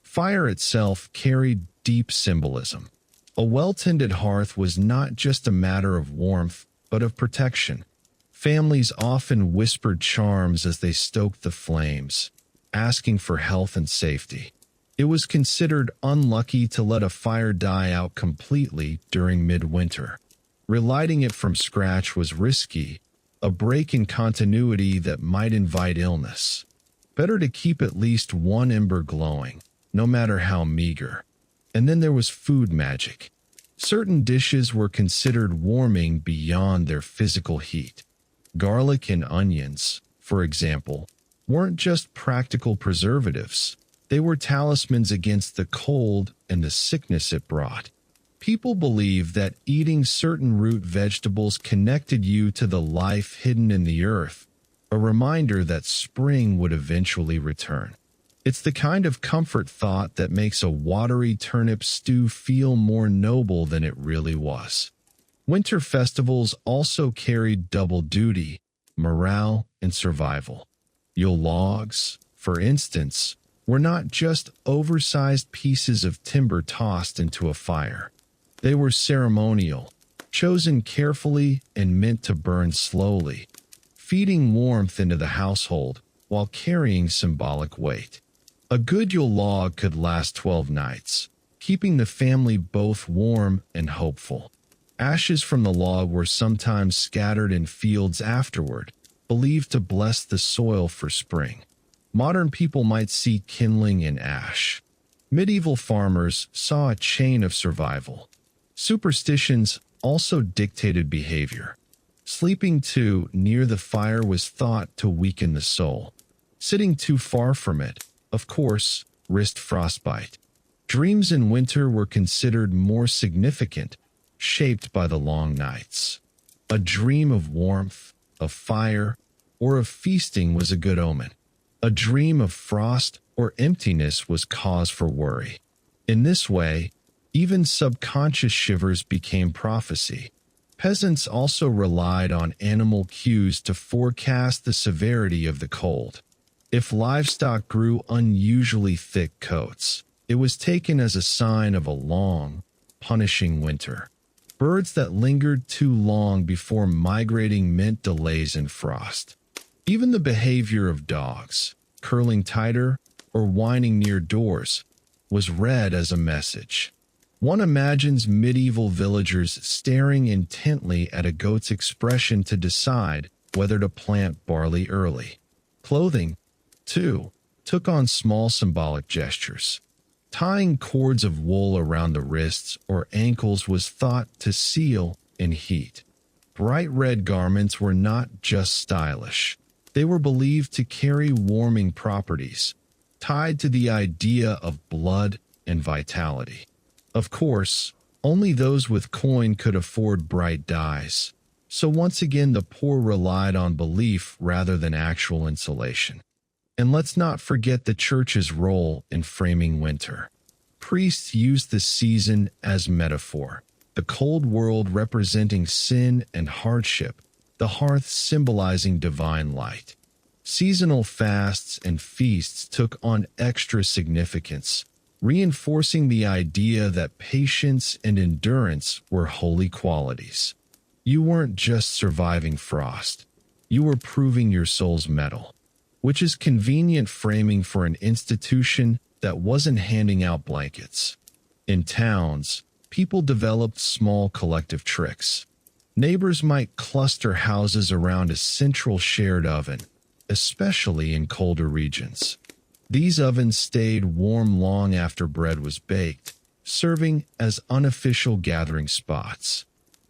Fire itself carried deep symbolism. A well-tended hearth was not just a matter of warmth, but of protection. Families often whispered charms as they stoked the flames, asking for health and safety. It was considered unlucky to let a fire die out completely during midwinter. Relighting it from scratch was risky, a break in continuity that might invite illness. Better to keep at least one ember glowing, no matter how meager. And then there was food magic. Certain dishes were considered warming beyond their physical heat. Garlic and onions, for example, weren't just practical preservatives. They were talismans against the cold and the sickness it brought. People believe that eating certain root vegetables connected you to the life hidden in the earth, a reminder that spring would eventually return. It's the kind of comfort thought that makes a watery turnip stew feel more noble than it really was. Winter festivals also carried double duty, morale, and survival. Yule logs, for instance, were not just oversized pieces of timber tossed into a fire. They were ceremonial, chosen carefully and meant to burn slowly, feeding warmth into the household while carrying symbolic weight. A good Yule log could last 12 nights, keeping the family both warm and hopeful. Ashes from the log were sometimes scattered in fields afterward, believed to bless the soil for spring. Modern people might see kindling in ash. Medieval farmers saw a chain of survival. Superstitions also dictated behavior. Sleeping too near the fire was thought to weaken the soul. Sitting too far from it, of course, risked frostbite. Dreams in winter were considered more significant, shaped by the long nights. A dream of warmth, of fire, or of feasting was a good omen. A dream of frost or emptiness was cause for worry. In this way, even subconscious shivers became prophecy. Peasants also relied on animal cues to forecast the severity of the cold. If livestock grew unusually thick coats, it was taken as a sign of a long, punishing winter. Birds that lingered too long before migrating meant delays in frost. Even the behavior of dogs, curling tighter or whining near doors, was read as a message. One imagines medieval villagers staring intently at a goat's expression to decide whether to plant barley early. Clothing, too, took on small symbolic gestures. Tying cords of wool around the wrists or ankles was thought to seal in heat. Bright red garments were not just stylish. They were believed to carry warming properties, tied to the idea of blood and vitality. Of course, only those with coin could afford bright dyes, so once again the poor relied on belief rather than actual insulation. And let's not forget the church's role in framing winter. Priests used the season as metaphor, the cold world representing sin and hardship, the hearth symbolizing divine light. Seasonal fasts and feasts took on extra significance, reinforcing the idea that patience and endurance were holy qualities. You weren't just surviving frost, you were proving your soul's mettle, which is convenient framing for an institution that wasn't handing out blankets. In towns, people developed small collective tricks. Neighbors might cluster houses around a central shared oven, especially in colder regions. These ovens stayed warm long after bread was baked, serving as unofficial gathering spots.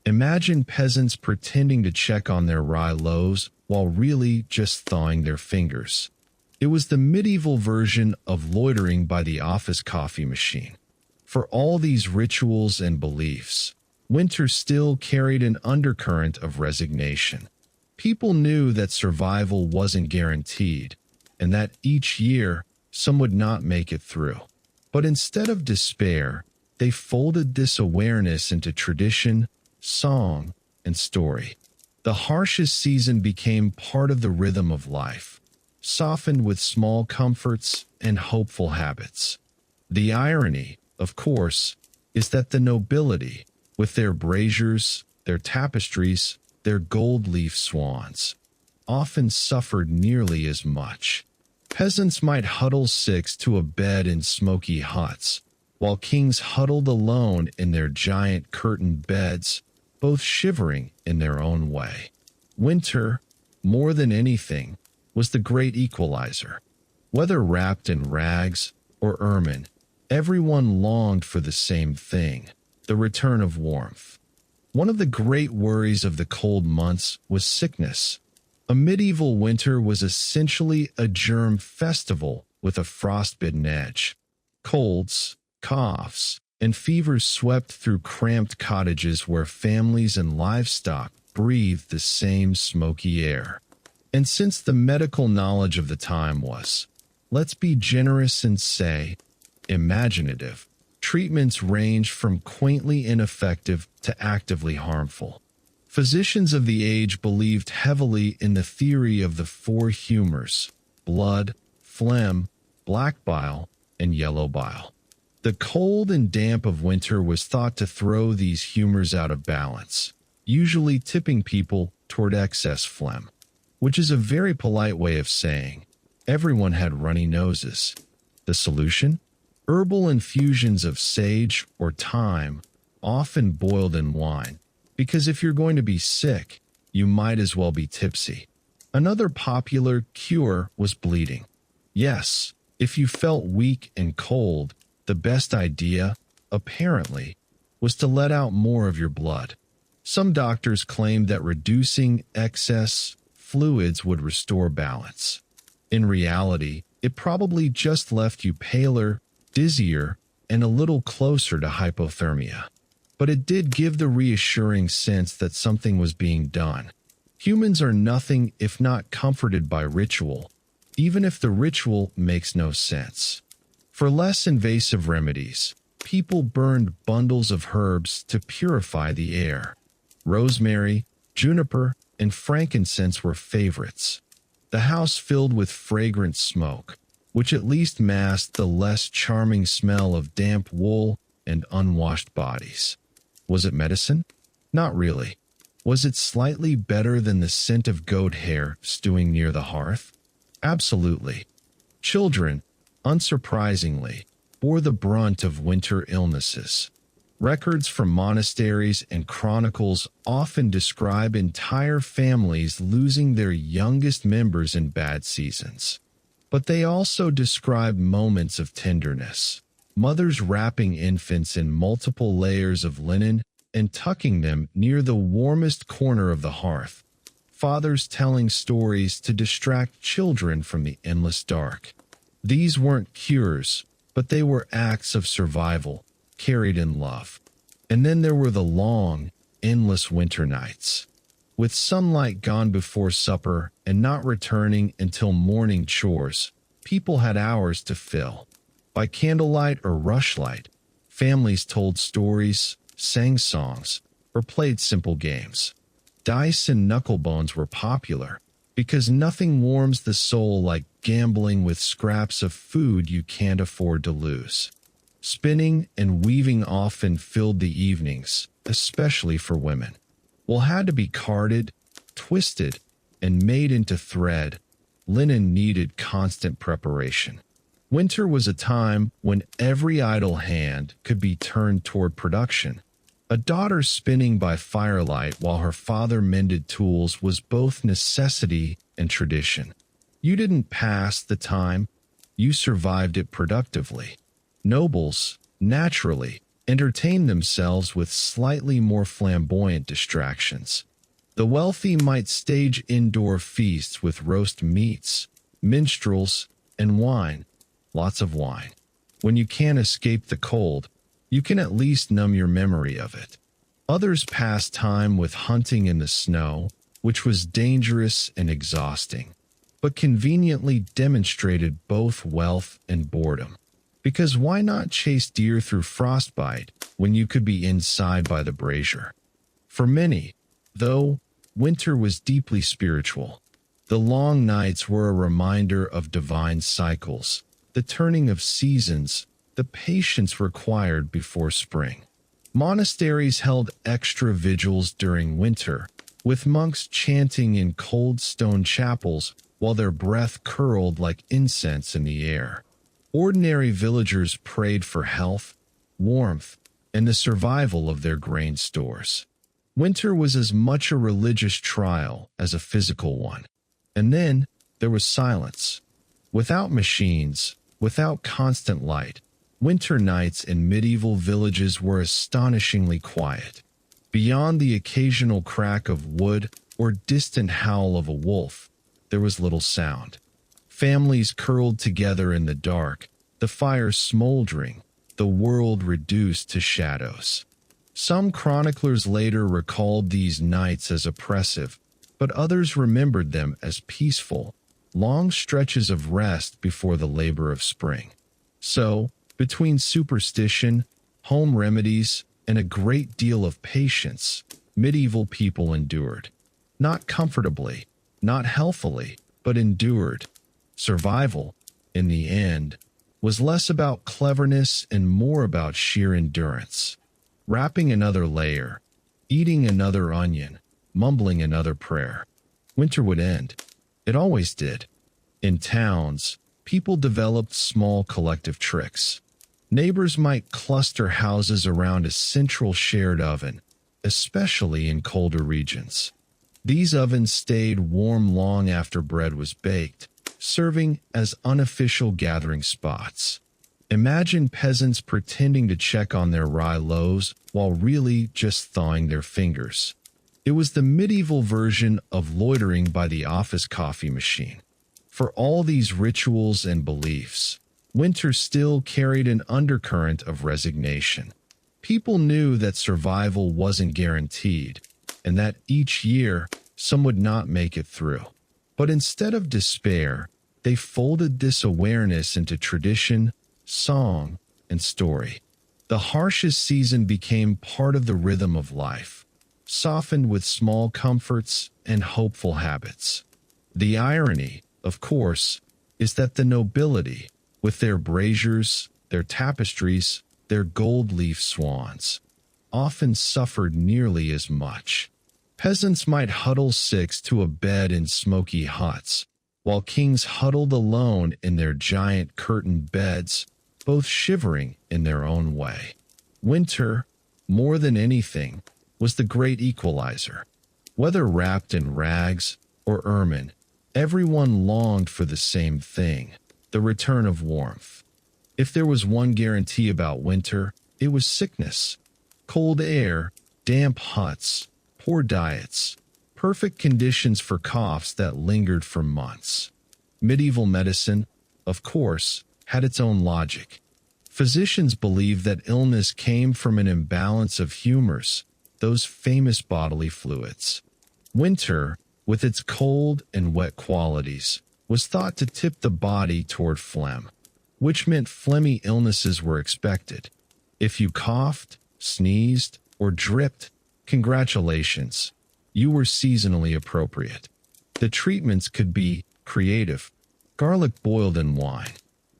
Imagine peasants pretending to check on their rye loaves while really just thawing their fingers. It was the medieval version of loitering by the office coffee machine. For all these rituals and beliefs, winter still carried an undercurrent of resignation. People knew that survival wasn't guaranteed, and that each year some would not make it through. But instead of despair, they folded this awareness into tradition, song, and story. The harshest season became part of the rhythm of life, softened with small comforts and hopeful habits. The irony, of course, is that the nobility, with their braziers, their tapestries, their gold leaf swans, often suffered nearly as much. Peasants might huddle six to a bed in smoky huts, while kings huddled alone in their giant curtained beds, both shivering in their own way. Winter, more than anything, was the great equalizer. Whether wrapped in rags or ermine, everyone longed for the same thing, the return of warmth. One of the great worries of the cold months was sickness. A medieval winter was essentially a germ festival with a frostbitten edge. Colds, coughs, and fevers swept through cramped cottages where families and livestock breathed the same smoky air. And since the medical knowledge of the time was, let's be generous and say, imaginative, treatments ranged from quaintly ineffective to actively harmful. Physicians of the age believed heavily in the theory of the four humors: blood, phlegm, black bile, and yellow bile. The cold and damp of winter was thought to throw these humors out of balance, usually tipping people toward excess phlegm, which is a very polite way of saying everyone had runny noses. The solution? Herbal infusions of sage or thyme, often boiled in wine, because if you're going to be sick, you might as well be tipsy. Another popular cure was bleeding. Yes, if you felt weak and cold, the best idea, apparently, was to let out more of your blood. Some doctors claimed that reducing excess fluids would restore balance. In reality, it probably just left you paler, dizzier, and a little closer to hypothermia. But it did give the reassuring sense that something was being done. Humans are nothing if not comforted by ritual, even if the ritual makes no sense. For less invasive remedies, people burned bundles of herbs to purify the air. Rosemary, juniper, and frankincense were favorites. The house filled with fragrant smoke, which at least masked the less charming smell of damp wool and unwashed bodies. Was it medicine? Not really. Was it slightly better than the scent of goat hair stewing near the hearth? Absolutely. Children, unsurprisingly, bore the brunt of winter illnesses. Records from monasteries and chronicles often describe entire families losing their youngest members in bad seasons. But they also describe moments of tenderness, mothers wrapping infants in multiple layers of linen and tucking them near the warmest corner of the hearth, fathers telling stories to distract children from the endless dark. These weren't cures, but they were acts of survival, carried in love. And then there were the long, endless winter nights. With sunlight gone before supper and not returning until morning chores, people had hours to fill. By candlelight or rushlight, families told stories, sang songs, or played simple games. Dice and knucklebones were popular, because nothing warms the soul like gambling with scraps of food you can't afford to lose. Spinning and weaving often filled the evenings, especially for women. Wool had to be carded, twisted, and made into thread. Linen needed constant preparation. Winter was a time when every idle hand could be turned toward production. A daughter spinning by firelight while her father mended tools was both necessity and tradition. You didn't pass the time, you survived it productively. Nobles, naturally, entertained themselves with slightly more flamboyant distractions. The wealthy might stage indoor feasts with roast meats, minstrels, and wine, lots of wine. When you can't escape the cold, you can at least numb your memory of it. Others passed time with hunting in the snow, which was dangerous and exhausting, but conveniently demonstrated both wealth and boredom. Because why not chase deer through frostbite when you could be inside by the brazier? For many, though, winter was deeply spiritual. The long nights were a reminder of divine cycles, the turning of seasons, the patience required before spring. Monasteries held extra vigils during winter, with monks chanting in cold stone chapels while their breath curled like incense in the air. Ordinary villagers prayed for health, warmth, and the survival of their grain stores. Winter was as much a religious trial as a physical one. And then there was silence. Without machines, without constant light, winter nights in medieval villages were astonishingly quiet. Beyond the occasional crack of wood or distant howl of a wolf, there was little sound. Families curled together in the dark, the fire smoldering, the world reduced to shadows. Some chroniclers later recalled these nights as oppressive, but others remembered them as peaceful, long stretches of rest before the labor of spring. So, between superstition, home remedies, and a great deal of patience, medieval people endured. Not comfortably, not healthily, but endured. Survival, in the end, was less about cleverness and more about sheer endurance. Wrapping another layer, eating another onion, mumbling another prayer. Winter would end. It always did. In towns, people developed small collective tricks. Neighbors might cluster houses around a central shared oven, especially in colder regions. These ovens stayed warm long after bread was baked, serving as unofficial gathering spots. Imagine peasants pretending to check on their rye loaves while really just thawing their fingers. It was the medieval version of loitering by the office coffee machine. For all these rituals and beliefs, winter still carried an undercurrent of resignation. People knew that survival wasn't guaranteed, and that each year some would not make it through. But instead of despair, they folded this awareness into tradition, song, and story. The harshest season became part of the rhythm of life, softened with small comforts and hopeful habits. The irony, of course, is that the nobility, with their braziers, their tapestries, their gold-leaf swans, often suffered nearly as much. Peasants might huddle six to a bed in smoky huts, while kings huddled alone in their giant curtained beds, both shivering in their own way. Winter, more than anything, was the great equalizer. Whether wrapped in rags or ermine, everyone longed for the same thing, the return of warmth. If there was one guarantee about winter, it was sickness. Cold air, damp huts, poor diets, perfect conditions for coughs that lingered for months. Medieval medicine, of course, had its own logic. Physicians believed that illness came from an imbalance of humors, those famous bodily fluids. Winter, with its cold and wet qualities, was thought to tip the body toward phlegm, which meant phlegmy illnesses were expected. If you coughed, sneezed, or dripped, congratulations, you were seasonally appropriate. The treatments could be creative: garlic boiled in wine,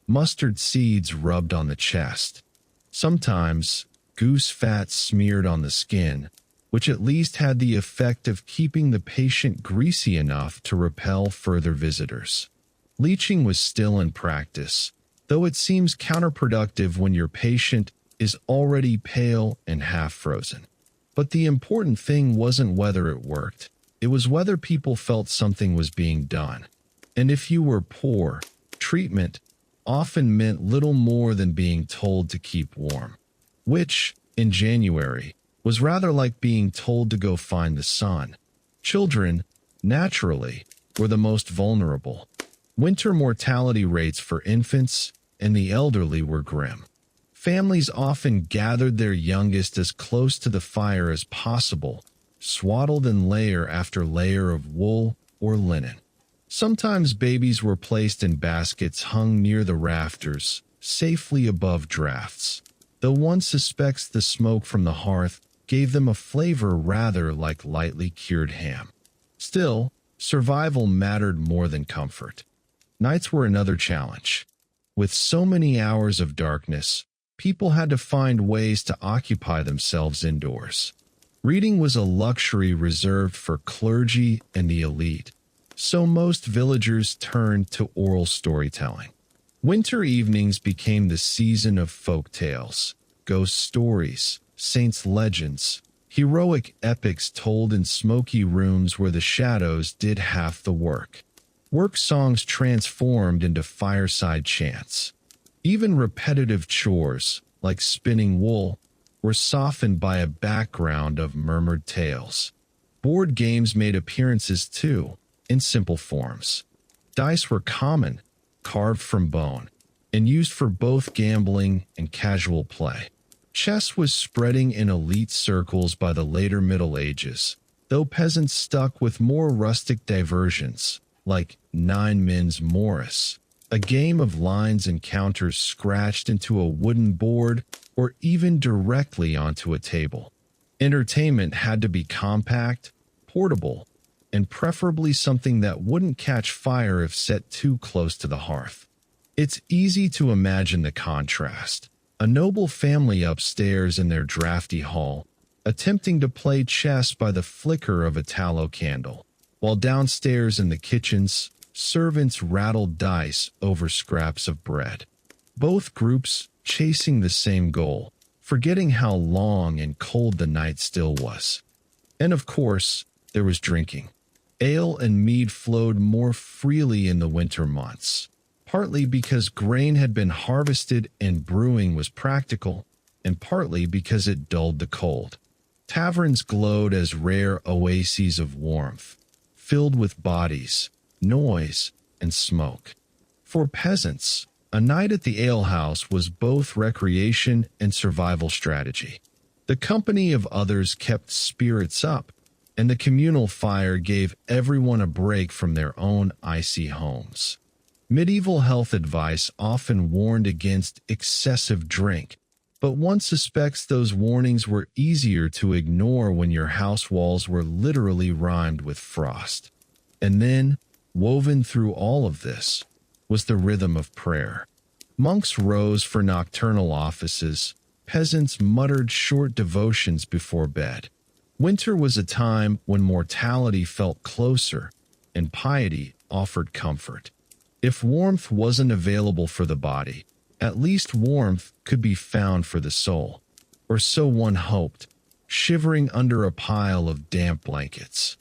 mustard seeds rubbed on the chest, sometimes goose fat smeared on the skin, which at least had the effect of keeping the patient greasy enough to repel further visitors. Leeching was still in practice, though it seems counterproductive when your patient is already pale and half frozen. But the important thing wasn't whether it worked, it was whether people felt something was being done. And if you were poor, treatment often meant little more than being told to keep warm, which, in January, was rather like being told to go find the sun. Children, naturally, were the most vulnerable. Winter mortality rates for infants and the elderly were grim. Families often gathered their youngest as close to the fire as possible, swaddled in layer after layer of wool or linen. Sometimes babies were placed in baskets hung near the rafters, safely above drafts, though one suspects the smoke from the hearth gave them a flavor rather like lightly cured ham. Still, survival mattered more than comfort. Nights were another challenge. With so many hours of darkness, people had to find ways to occupy themselves indoors. Reading was a luxury reserved for clergy and the elite, so most villagers turned to oral storytelling. Winter evenings became the season of folk tales, ghost stories, saints' legends, heroic epics told in smoky rooms where the shadows did half the work. Work songs transformed into fireside chants. Even repetitive chores, like spinning wool, were softened by a background of murmured tales. Board games made appearances too, in simple forms. Dice were common, carved from bone, and used for both gambling and casual play. Chess was spreading in elite circles by the later Middle Ages, though peasants stuck with more rustic diversions, like nine men's Morris, a game of lines and counters scratched into a wooden board or even directly onto a table. Entertainment had to be compact, portable, and preferably something that wouldn't catch fire if set too close to the hearth. It's easy to imagine the contrast. A noble family upstairs in their drafty hall, attempting to play chess by the flicker of a tallow candle, while downstairs in the kitchens, servants rattled dice over scraps of bread. Both groups chasing the same goal, forgetting how long and cold the night still was. And of course, there was drinking. Ale and mead flowed more freely in the winter months, partly because grain had been harvested and brewing was practical, and partly because it dulled the cold. Taverns glowed as rare oases of warmth, filled with bodies, noise, and smoke. For peasants, a night at the alehouse was both recreation and survival strategy. The company of others kept spirits up, and the communal fire gave everyone a break from their own icy homes. Medieval health advice often warned against excessive drink, but one suspects those warnings were easier to ignore when your house walls were literally rimed with frost. And then, woven through all of this, was the rhythm of prayer. Monks rose for nocturnal offices, peasants muttered short devotions before bed. Winter was a time when mortality felt closer, and piety offered comfort. If warmth wasn't available for the body, at least warmth could be found for the soul, or so one hoped, shivering under a pile of damp blankets.